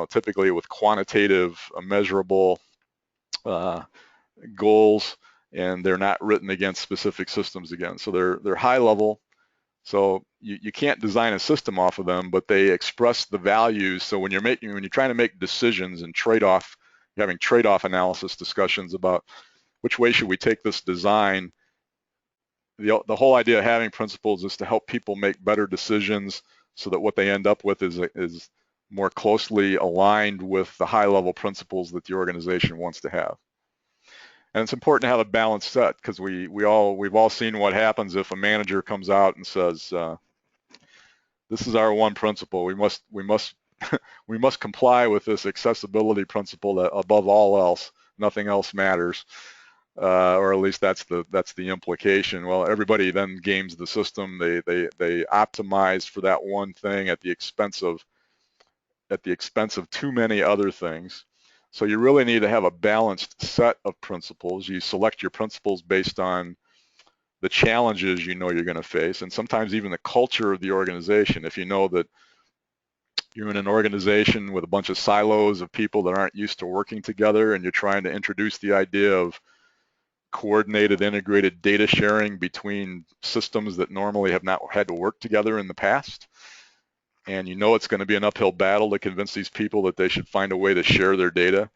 typically with quantitative, measurable goals, and they're not written against specific systems again. So they're high level. So you can't design a system off of them, but they express the values. So when you're trying to make decisions and you're having trade-off analysis discussions about which way should we take this design, the whole idea of having principles is to help people make better decisions so that what they end up with is more closely aligned with the high-level principles that the organization wants to have. And it's important to have a balanced set, because we've all seen what happens if a manager comes out and says, this is our one principle. We must we must comply with this accessibility principle that above all else, nothing else matters. Or at least that's the implication. Well, everybody then games the system. They optimize for that one thing at the expense of too many other things. So you really need to have a balanced set of principles. You select your principles based on the challenges you know you're going to face, and sometimes even the culture of the organization. If you know that you're in an organization with a bunch of silos of people that aren't used to working together, and you're trying to introduce the idea of coordinated, integrated data sharing between systems that normally have not had to work together in the past, and you know it's going to be an uphill battle to convince these people that they should find a way to share their data,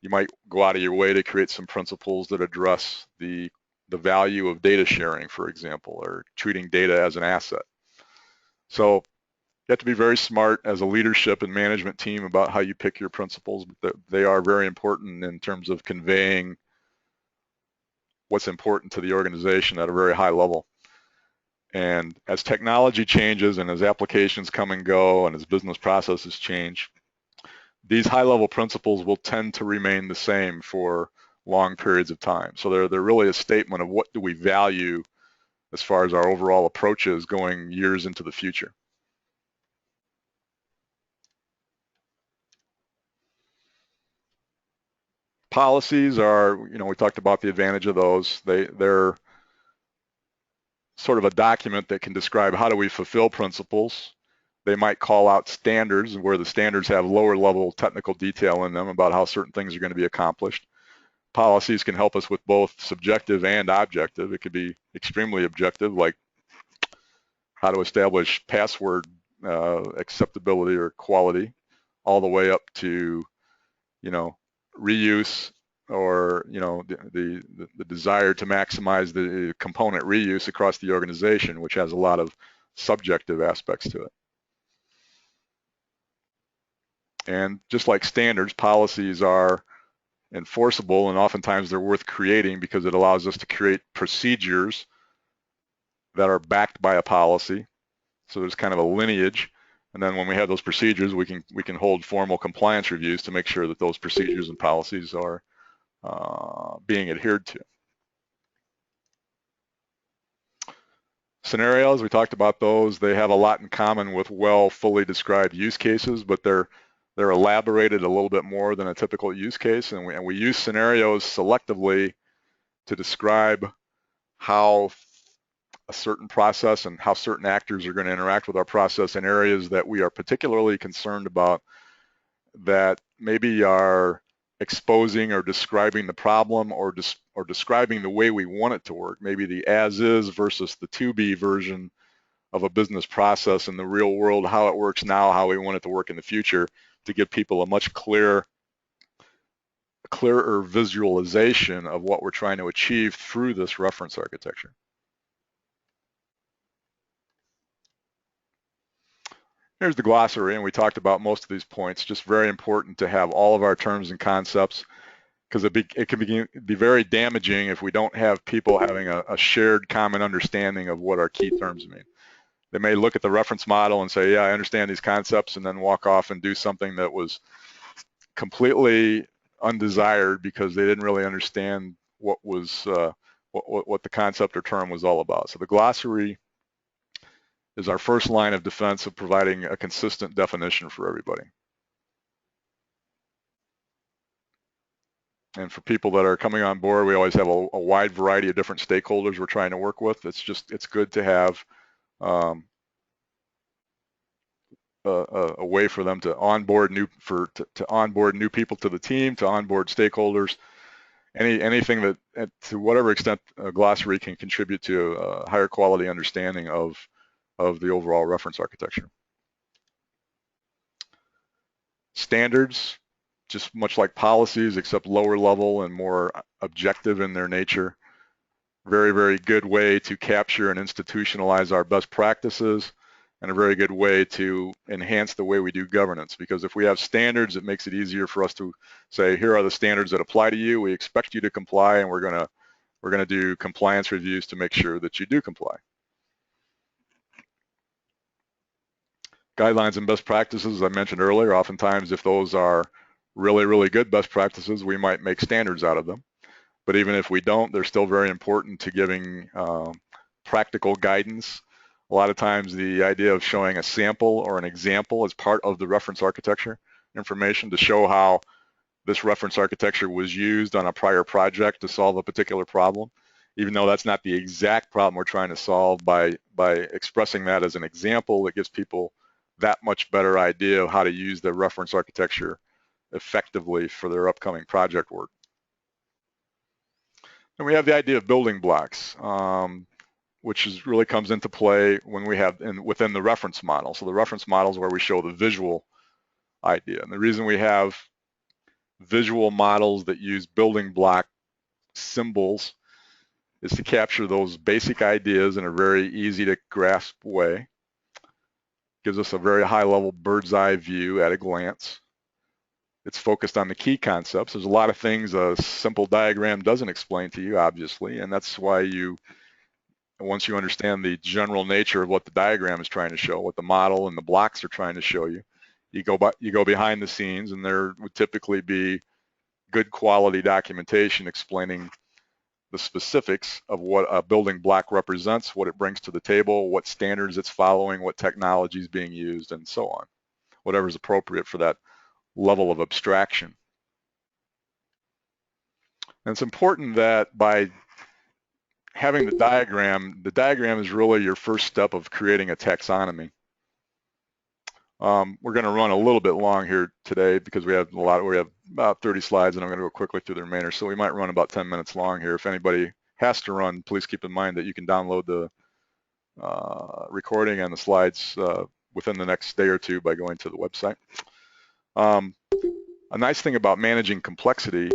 you might go out of your way to create some principles that address the value of data sharing, for example, or treating data as an asset. So you have to be very smart as a leadership and management team about how you pick your principles. They are very important in terms of conveying what's important to the organization at a very high level. And as technology changes and as applications come and go and as business processes change, these high-level principles will tend to remain the same for long periods of time. So they're really a statement of what do we value as far as our overall approaches going years into the future. Policies are, we talked about the advantage of those. They're sort of a document that can describe how do we fulfill principles. They might call out standards where the standards have lower level technical detail in them about how certain things are going to be accomplished. Policies can help us with both subjective and objective. It could be extremely objective, like how to establish password acceptability or quality, all the way up to, reuse, or the desire to maximize the component reuse across the organization, which has a lot of subjective aspects to it. And just like standards, policies are enforceable, and oftentimes they're worth creating because it allows us to create procedures that are backed by a policy. So there's kind of a lineage, and then when we have those procedures, we can hold formal compliance reviews to make sure that those procedures and policies are being adhered to. Scenarios, we talked about those. They have a lot in common with fully described use cases, but they're elaborated a little bit more than a typical use case, and we use scenarios selectively to describe how a certain process and how certain actors are going to interact with our process in areas that we are particularly concerned about, that maybe are exposing or describing the problem or describing the way we want it to work, maybe the as is versus the to be version of a business process in the real world, how it works now, how we want it to work in the future, to give people a much clearer visualization of what we're trying to achieve through this reference architecture. Here's the glossary, and we talked about most of these points. Just very important to have all of our terms and concepts, because it can be very damaging if we don't have people having a shared common understanding of what our key terms mean. They may look at the reference model and say, yeah, I understand these concepts, and then walk off and do something that was completely undesired because they didn't really understand what the concept or term was all about. So the glossary is our first line of defense of providing a consistent definition for everybody. And for people that are coming on board, we always have a wide variety of different stakeholders we're trying to work with. It's good to have a way for them to onboard new people to the team, to onboard stakeholders, anything that, to whatever extent a glossary can contribute to a higher quality understanding of the overall reference architecture. Standards, just much like policies, except lower level and more objective in their nature. Very, very good way to capture and institutionalize our best practices, and a very good way to enhance the way we do governance. Because if we have standards, it makes it easier for us to say, here are the standards that apply to you. We expect you to comply, and we're gonna do compliance reviews to make sure that you do comply. Guidelines and best practices, as I mentioned earlier, oftentimes if those are really, really good best practices, we might make standards out of them. But even if we don't, they're still very important to giving practical guidance. A lot of times the idea of showing a sample or an example as part of the reference architecture information to show how this reference architecture was used on a prior project to solve a particular problem, even though that's not the exact problem we're trying to solve. By expressing that as an example, it gives people that much better idea of how to use the reference architecture effectively for their upcoming project work. And we have the idea of building blocks, which really comes into play when we have within the reference model. So the reference model is where we show the visual idea. And the reason we have visual models that use building block symbols is to capture those basic ideas in a very easy to grasp way. Gives us a very high level bird's eye view at a glance. It's focused on the key concepts. There's a lot of things a simple diagram doesn't explain to you, obviously, and that's why once you understand the general nature of what the diagram is trying to show, what the model and the blocks are trying to show you, you go behind the scenes, and there would typically be good quality documentation explaining the specifics of what a building block represents, what it brings to the table, what standards it's following, what technology is being used, and so on. Whatever is appropriate for that level of abstraction. And it's important that by having the diagram is really your first step of creating a taxonomy. We're going to run a little bit long here today because we have about 30 slides, and I'm going to go quickly through the remainder. So we might run about 10 minutes long here. If anybody has to run, please keep in mind that you can download the recording and the slides within the next day or two by going to the website. A nice thing about managing complexity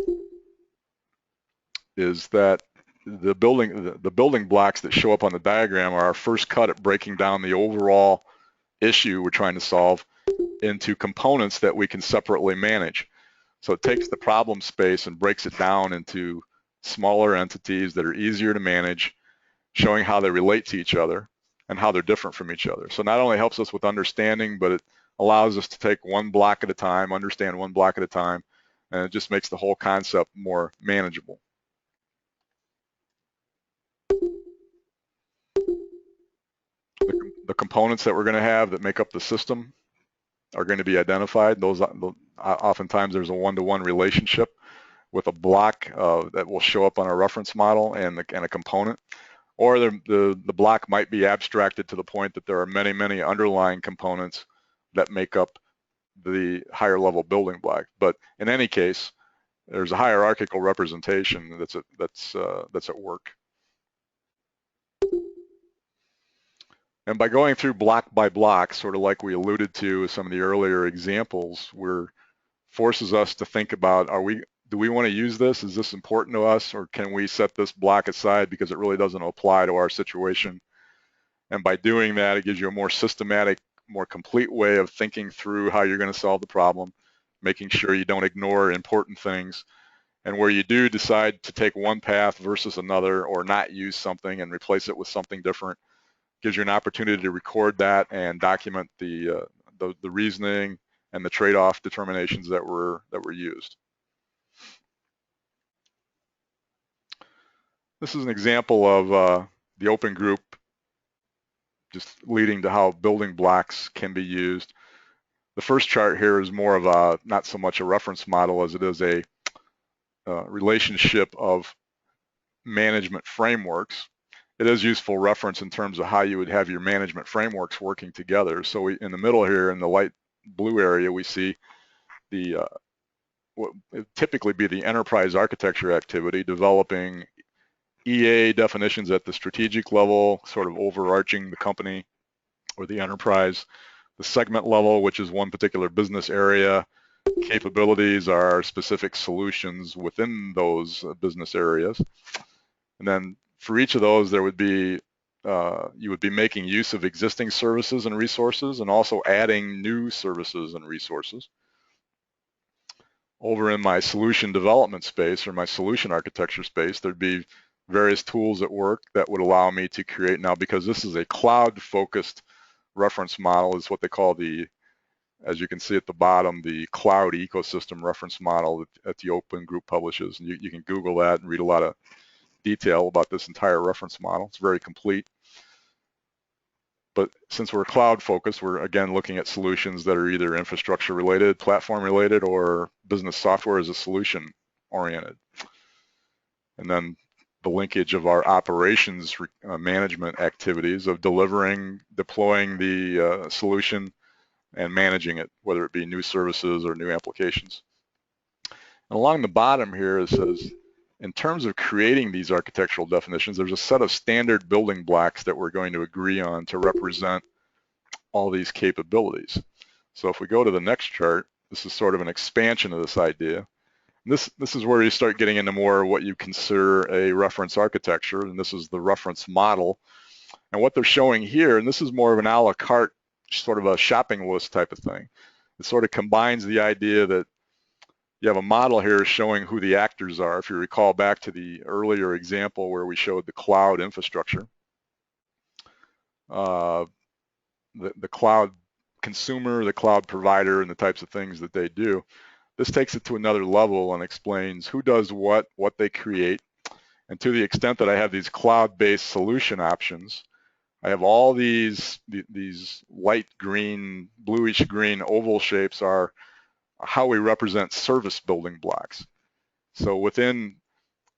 is that the building blocks that show up on the diagram are our first cut at breaking down the overall issue we're trying to solve into components that we can separately manage. So it takes the problem space and breaks it down into smaller entities that are easier to manage, showing how they relate to each other and how they're different from each other. So not only helps us with understanding, but it allows us to take one block at a time, understand one block at a time, and it just makes the whole concept more manageable. The components that we're going to have that make up the system are going to be identified. Those oftentimes there's a one-to-one relationship with a block that will show up on a reference model and a component, or the block might be abstracted to the point that there are many, many underlying components that make up the higher level building block. But in any case, there's a hierarchical representation that's at work. And by going through block by block, sort of like we alluded to with some of the earlier examples, forces us to think about, do we want to use this? Is this important to us? Or can we set this block aside because it really doesn't apply to our situation? And by doing that, it gives you a more systematic, more complete way of thinking through how you're going to solve the problem, making sure you don't ignore important things. And where you do decide to take one path versus another, or not use something and replace it with something different, gives you an opportunity to record that and document the reasoning and the trade-off determinations that were used. This is an example of the open group just leading to how building blocks can be used. The first chart here is more of not so much a reference model as it is a relationship of management frameworks. It is useful reference in terms of how you would have your management frameworks working together. So in the middle here, in the light blue area, we see what would typically be the enterprise architecture activity, developing EA definitions at the strategic level, sort of overarching the company or the enterprise. The segment level, which is one particular business area. Capabilities are specific solutions within those business areas. And then for each of those, there would be you would be making use of existing services and resources, and also adding new services and resources. Over in my solution development space or my solution architecture space, there'd be various tools at work that would allow me to create now, because this is a cloud-focused reference model is what they call the, as you can see at the bottom, the cloud ecosystem reference model that the Open Group publishes. And you can Google that and read a lot of detail about this entire reference model. It's very complete. But since we're cloud focused, we're again looking at solutions that are either infrastructure related, platform related, or business software as a solution oriented. And then the linkage of our operations management activities of delivering, deploying the solution and managing it, whether it be new services or new applications. And along the bottom here, it says, in terms of creating these architectural definitions, there's a set of standard building blocks that we're going to agree on to represent all these capabilities. So if we go to the next chart, this is sort of an expansion of this idea. This is where you start getting into more what you consider a reference architecture, and this is the reference model. And what they're showing here, and this is more of an a la carte, sort of a shopping list type of thing. It sort of combines the idea that you have a model here showing who the actors are. If you recall back to the earlier example where we showed the cloud infrastructure, the cloud consumer, the cloud provider, and the types of things that they do. This takes it to another level and explains who does what they create. And to the extent that I have these cloud-based solution options, I have all these light green, bluish green oval shapes are how we represent service building blocks. So within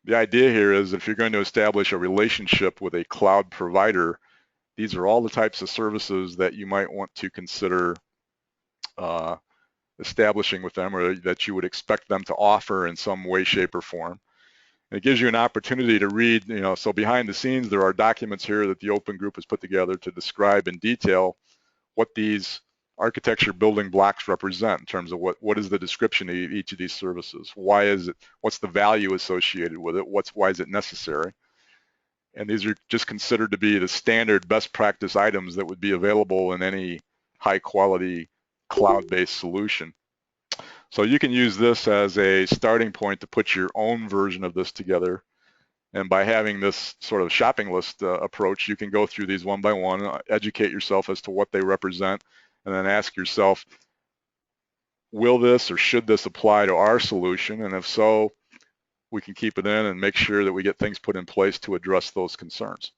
the idea here is if you're going to establish a relationship with a cloud provider, these are all the types of services that you might want to consider establishing with them, or that you would expect them to offer in some way, shape, or form. And it gives you an opportunity to read, so behind the scenes, there are documents here that the Open Group has put together to describe in detail what these architecture building blocks represent in terms of what is the description of each of these services. Why is it? What's the value associated with it? Why is it necessary? And these are just considered to be the standard best practice items that would be available in any high quality cloud-based solution. So you can use this as a starting point to put your own version of this together. And by having this sort of shopping list approach, you can go through these one by one, educate yourself as to what they represent, and then ask yourself, will this or should this apply to our solution? And if so, we can keep it in and make sure that we get things put in place to address those concerns.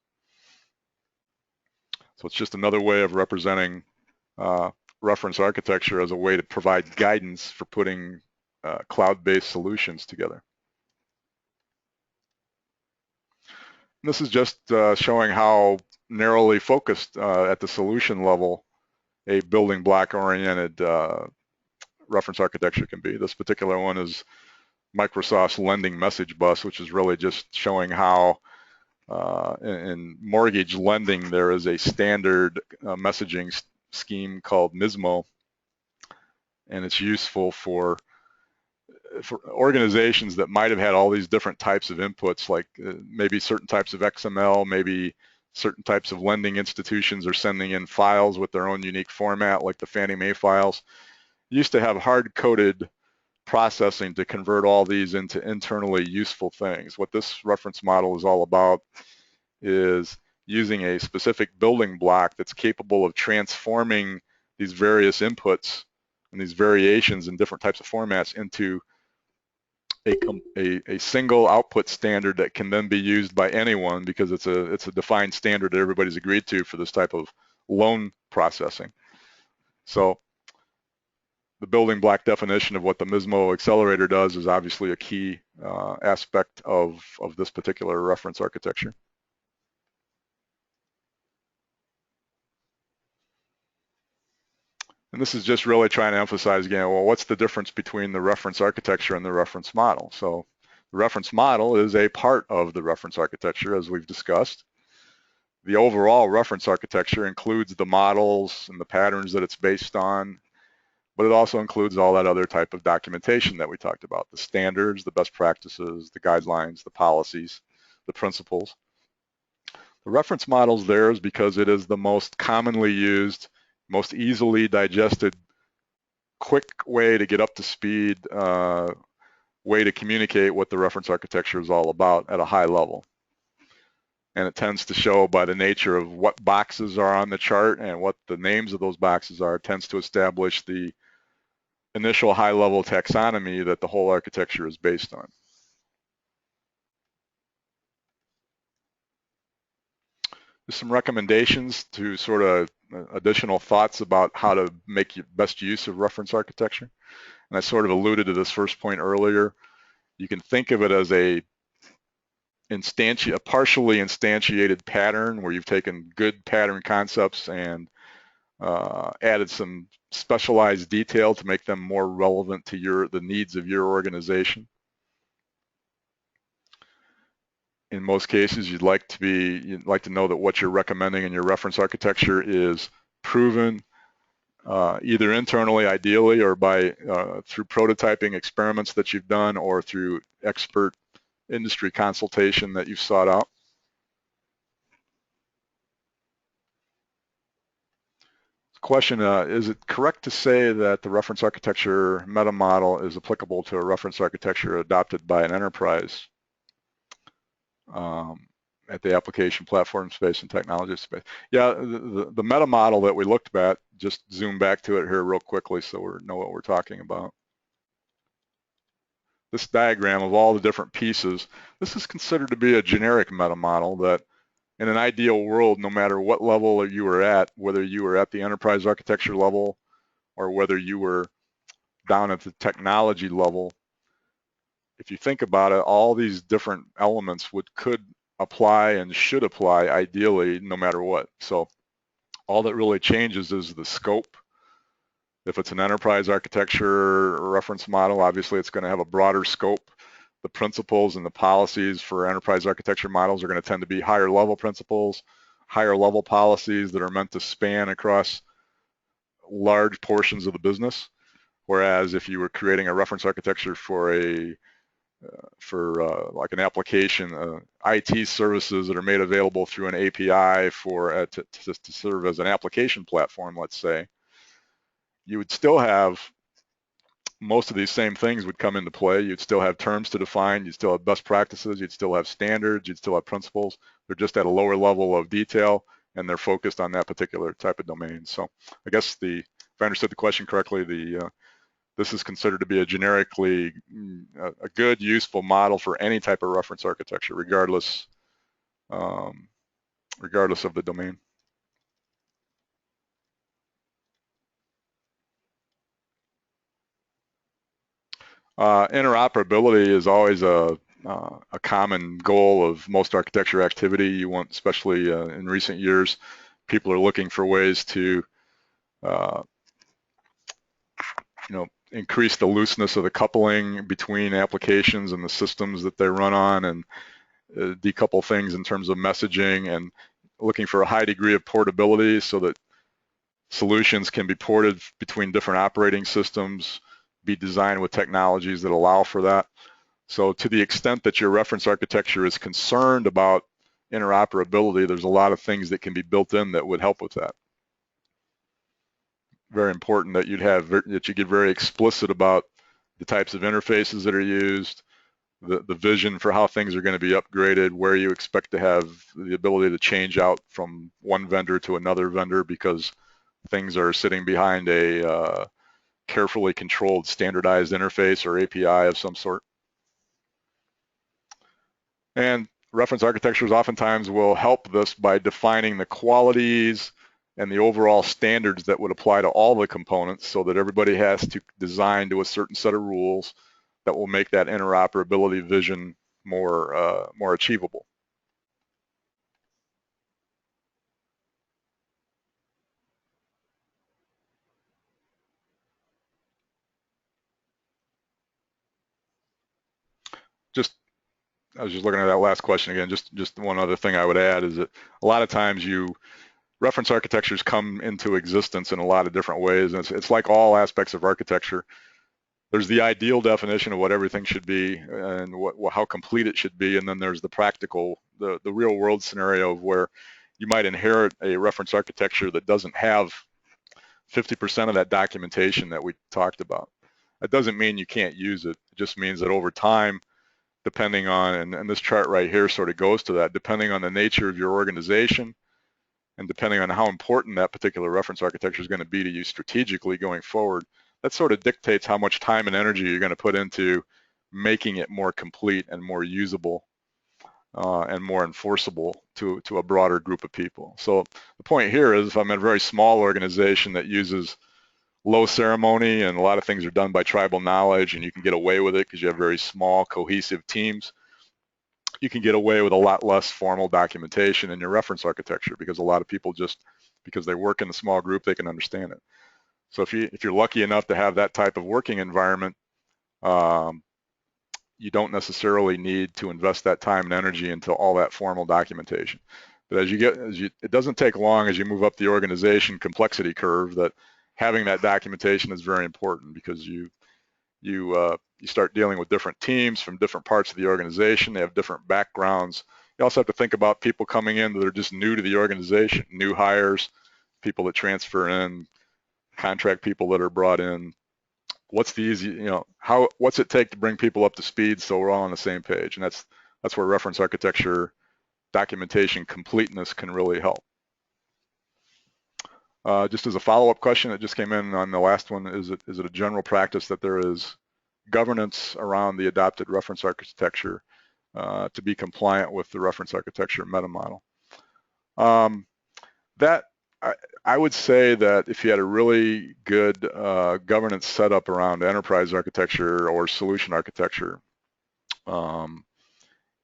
So it's just another way of representing reference architecture as a way to provide guidance for putting cloud-based solutions together. And this is just showing how narrowly focused at the solution level a building block-oriented reference architecture can be. This particular one is Microsoft's lending message bus, which is really just showing how in mortgage lending there is a standard messaging scheme called MISMO, and it's useful for organizations that might have had all these different types of inputs, like maybe certain types of XML, maybe certain types of lending institutions are sending in files with their own unique format, like the Fannie Mae files. You used to have hard-coded processing to convert all these into internally useful things. What this reference model is all about is using a specific building block that's capable of transforming these various inputs and these variations in different types of formats into a single output standard that can then be used by anyone, because it's a defined standard that everybody's agreed to for this type of loan processing. So the building block definition of what the MISMO accelerator does is obviously a key aspect of this particular reference architecture. And this is just really trying to emphasize again, well, what's the difference between the reference architecture and the reference model? So the reference model is a part of the reference architecture, as we've discussed. The overall reference architecture includes the models and the patterns that it's based on, but it also includes all that other type of documentation that we talked about, the standards, the best practices, the guidelines, the policies, the principles. The reference model is there because it is the most commonly used, most easily digested, quick way to get up to speed, way to communicate what the reference architecture is all about at a high level. and it tends to show by the nature of what boxes are on the chart and what the names of those boxes are, it tends to establish the initial high-level taxonomy that the whole architecture is based on. There's some recommendations to sort of additional thoughts about how to make best use of reference architecture. And I sort of alluded to this first point earlier. You can think of it as a partially instantiated pattern where you've taken good pattern concepts and added some specialized detail to make them more relevant to the needs of your organization. In most cases, you'd like to know that what you're recommending in your reference architecture is proven, either internally, ideally, or by through prototyping experiments that you've done, or through expert industry consultation that you've sought out. Question, is it correct to say that the reference architecture meta model is applicable to a reference architecture adopted by an enterprise at the application platform space and technology space? Yeah, the meta model that we looked at, just zoom back to it here real quickly so we know what we're talking about. This diagram of all the different pieces, this is considered to be a generic meta model that in an ideal world, no matter what level you were at, whether you were at the enterprise architecture level or whether you were down at the technology level, if you think about it, all these different elements could apply and should apply ideally no matter what. So all that really changes is the scope. If it's an enterprise architecture reference model, obviously it's going to have a broader scope. The principles and the policies for enterprise architecture models are going to tend to be higher level principles, higher level policies that are meant to span across large portions of the business. Whereas if you were creating a reference architecture for like an application, IT services that are made available through an API to serve as an application platform, let's say, you would still have most of these same things would come into play. You'd still have terms to define, you'd still have best practices, you'd still have standards, you'd still have principles. They're just at a lower level of detail and they're focused on that particular type of domain. So I guess if I understood the question correctly, this is considered to be a generically a good, useful model for any type of reference architecture, regardless of the domain. Interoperability is always a common goal of most architecture activity. You want, especially in recent years, people are looking for ways to, increase the looseness of the coupling between applications and the systems that they run on, and decouple things in terms of messaging, and looking for a high degree of portability so that solutions can be ported between different operating systems, be designed with technologies that allow for that. So to the extent that your reference architecture is concerned about interoperability, there's a lot of things that can be built in that would help with that. Very important that you get very explicit about the types of interfaces that are used, the vision for how things are going to be upgraded, where you expect to have the ability to change out from one vendor to another vendor because things are sitting behind a carefully controlled standardized interface or API of some sort. And reference architectures oftentimes will help this by defining the qualities and the overall standards that would apply to all the components so that everybody has to design to a certain set of rules that will make that interoperability vision more achievable. I was just looking at that last question again. Just one other thing I would add is that a lot of times reference architectures come into existence in a lot of different ways, and it's like all aspects of architecture. There's the ideal definition of what everything should be and how complete it should be, and then there's the practical, the real world scenario of where you might inherit a reference architecture that doesn't have 50% of that documentation that we talked about. That doesn't mean you can't use it. It just means that over time, depending on, and this chart right here sort of goes to that, depending on the nature of your organization and depending on how important that particular reference architecture is going to be to you strategically going forward, that sort of dictates how much time and energy you're going to put into making it more complete and more usable and more enforceable to a broader group of people. So the point here is if I'm in a very small organization that uses low ceremony and a lot of things are done by tribal knowledge and you can get away with it because you have very small cohesive teams, you can get away with a lot less formal documentation in your reference architecture because a lot of people just, because they work in a small group, they can understand it. So if you're lucky enough to have that type of working environment, you don't necessarily need to invest that time and energy into all that formal documentation. But it doesn't take long as you move up the organization complexity curve that having that documentation is very important because you start dealing with different teams from different parts of the organization. They have different backgrounds. You also have to think about people coming in that are just new to the organization, new hires, people that transfer in, contract people that are brought in. What's the easy, what's it take to bring people up to speed so we're all on the same page? And that's where reference architecture documentation completeness can really help. Just as a follow-up question that just came in on the last one, is it a general practice that there is governance around the adopted reference architecture to be compliant with the reference architecture meta model? I would say that if you had a really good governance setup around enterprise architecture or solution architecture,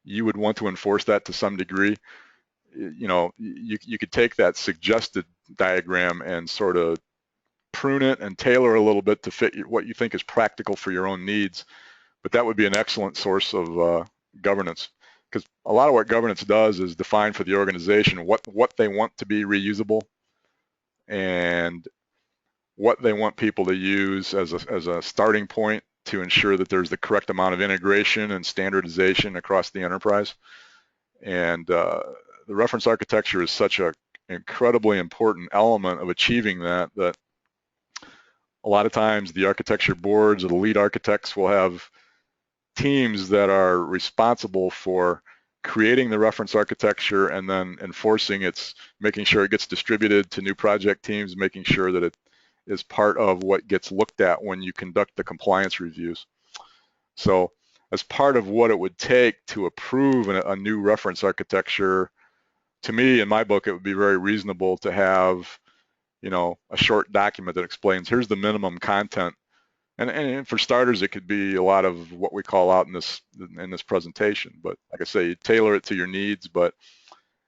you would want to enforce that to some degree. You could take that suggested diagram and sort of prune it and tailor a little bit to fit what you think is practical for your own needs. But that would be an excellent source of governance, because a lot of what governance does is define for the organization what they want to be reusable and what they want people to use as a starting point to ensure that there's the correct amount of integration and standardization across the enterprise. And the reference architecture is such an incredibly important element of achieving that a lot of times the architecture boards or the lead architects will have teams that are responsible for creating the reference architecture and then enforcing its, making sure it gets distributed to new project teams, making sure that it is part of what gets looked at when you conduct the compliance reviews. So as part of what it would take to approve a new reference architecture, to me, in my book, it would be very reasonable to have, a short document that explains here's the minimum content. And for starters, it could be a lot of what we call out in this presentation. But like I say, you tailor it to your needs, but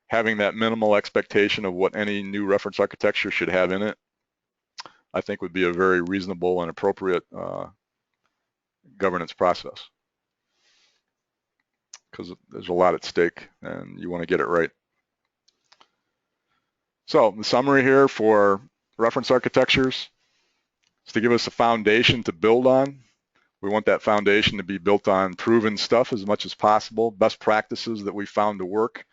having that minimal expectation of what any new reference architecture should have in it, I think would be a very reasonable and appropriate governance process, because there's a lot at stake and you want to get it right. So the summary here for reference architectures is to give us a foundation to build on. We want that foundation to be built on proven stuff as much as possible, best practices that we found to work,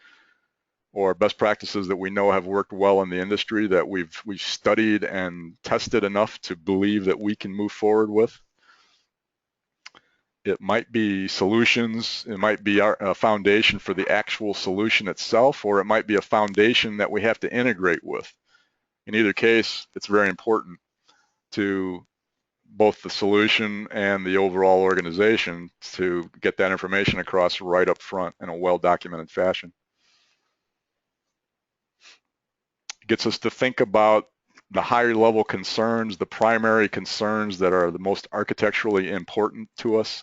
or best practices that we know have worked well in the industry that we've studied and tested enough to believe that we can move forward with. It might be solutions, it might be a foundation for the actual solution itself, or it might be a foundation that we have to integrate with. In either case, it's very important to both the solution and the overall organization to get that information across right up front in a well-documented fashion. It gets us to think about the higher level concerns, the primary concerns that are the most architecturally important to us,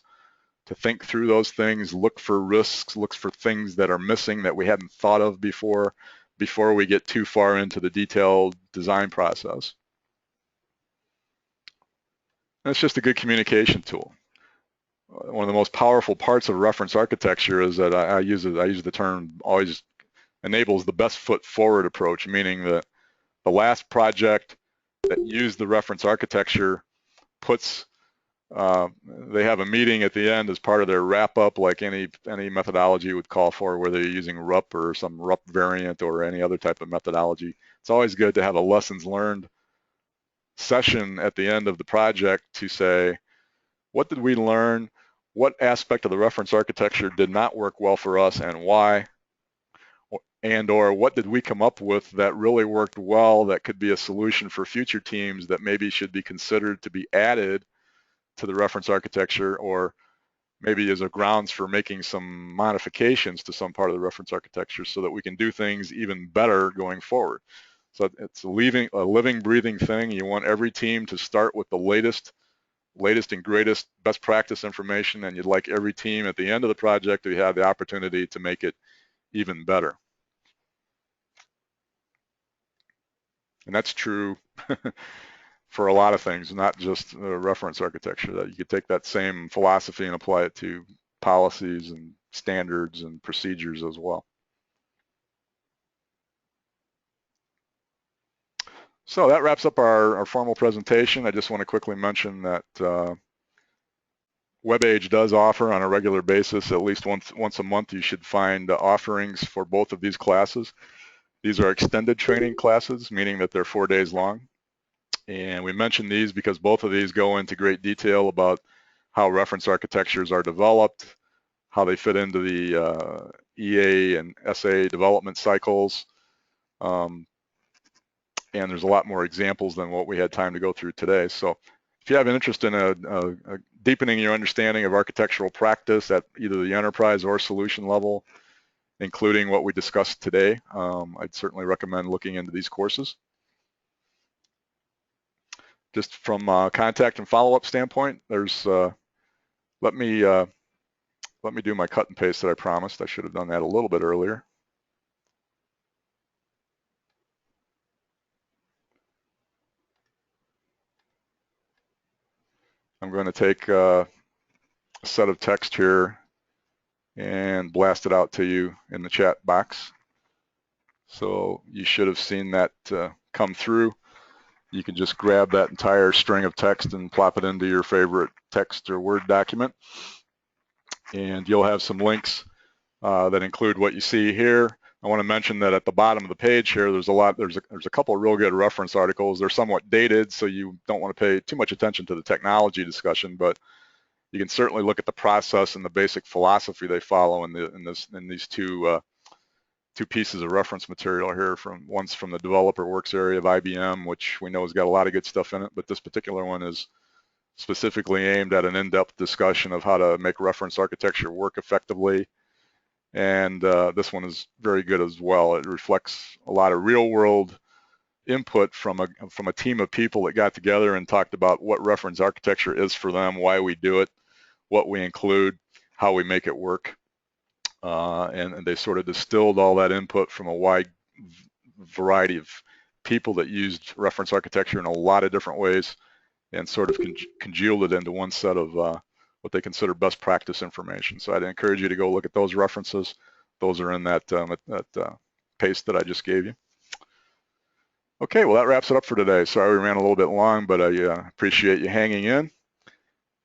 to think through those things, look for risks, look for things that are missing that we hadn't thought of before we get too far into the detailed design process. And it's just a good communication tool. One of the most powerful parts of reference architecture is that I use the term always enables the best foot forward approach, meaning that the last project that used the reference architecture puts they have a meeting at the end as part of their wrap up, like any methodology would call for, whether you're using RUP or some RUP variant or any other type of methodology. It's always good to have a lessons learned session at the end of the project to say, what did we learn? what aspect of the reference architecture did not work well for us and why, and or what did we come up with that really worked well that could be a solution for future teams that maybe should be considered to be added to the reference architecture, or maybe as a grounds for making some modifications to some part of the reference architecture so that we can do things even better going forward. So it's a living, breathing thing. You want every team to start with the latest and greatest best practice information, and you'd like every team at the end of the project to have the opportunity to make it even better. And that's true for a lot of things, not just reference architecture. That you could take that same philosophy and apply it to policies and standards and procedures as well. So that wraps up our formal presentation. I just want to quickly mention that WebAge does offer on a regular basis, at least once a month, you should find offerings for both of these classes. These are extended training classes, meaning that they're 4 days long. And we mention these because both of these go into great detail about how reference architectures are developed, how they fit into the EA and SA development cycles. And there's a lot more examples than what we had time to go through today. So if you have an interest in deepening your understanding of architectural practice at either the enterprise or solution level, including what we discussed today, I'd certainly recommend looking into these courses. Just from a contact and follow-up standpoint, there's let me do my cut and paste that I promised. I should have done that a little bit earlier. I'm going to take a set of text here and blast it out to you in the chat box. So you should have seen that come through. You can just grab that entire string of text and plop it into your favorite text or Word document. And you'll have some links that include what you see here. I want to mention that at the bottom of the page here, there's a couple of real good reference articles. They're somewhat dated, so you don't want to pay too much attention to the technology discussion, but you can certainly look at the process and the basic philosophy they follow in these two pieces of reference material here. One's from the developer works area of IBM, which we know has got a lot of good stuff in it, but this particular one is specifically aimed at an in-depth discussion of how to make reference architecture work effectively. And this one is very good as well. It reflects a lot of real-world input from a team of people that got together and talked about what reference architecture is for them, why we do it, what we include, how we make it work. And they sort of distilled all that input from a wide variety of people that used reference architecture in a lot of different ways and sort of congealed it into one set of what they consider best practice information. So I'd encourage you to go look at those references. Those are in that paste that I just gave you. Okay, well, that wraps it up for today. Sorry we ran a little bit long, but I appreciate you hanging in.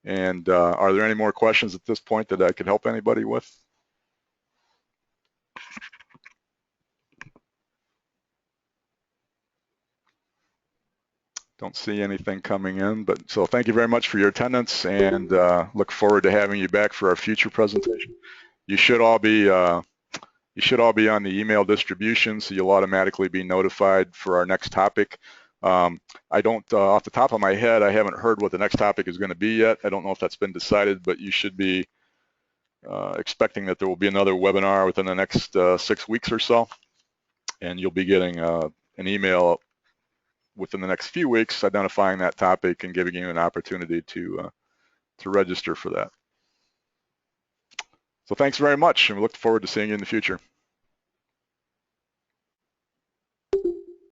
And are there any more questions at this point that I could help anybody with? Don't see anything coming in, but so thank you very much for your attendance, and look forward to having you back for our future presentation. You should all be on the email distribution, so you'll automatically be notified for our next topic. I don't, off the top of my head, I haven't heard what the next topic is going to be yet. I don't know if that's been decided, but you should be expecting that there will be another webinar within the next 6 weeks or so, and you'll be getting an email within the next few weeks identifying that topic and giving you an opportunity to register for that. So thanks very much, and we look forward to seeing you in the future.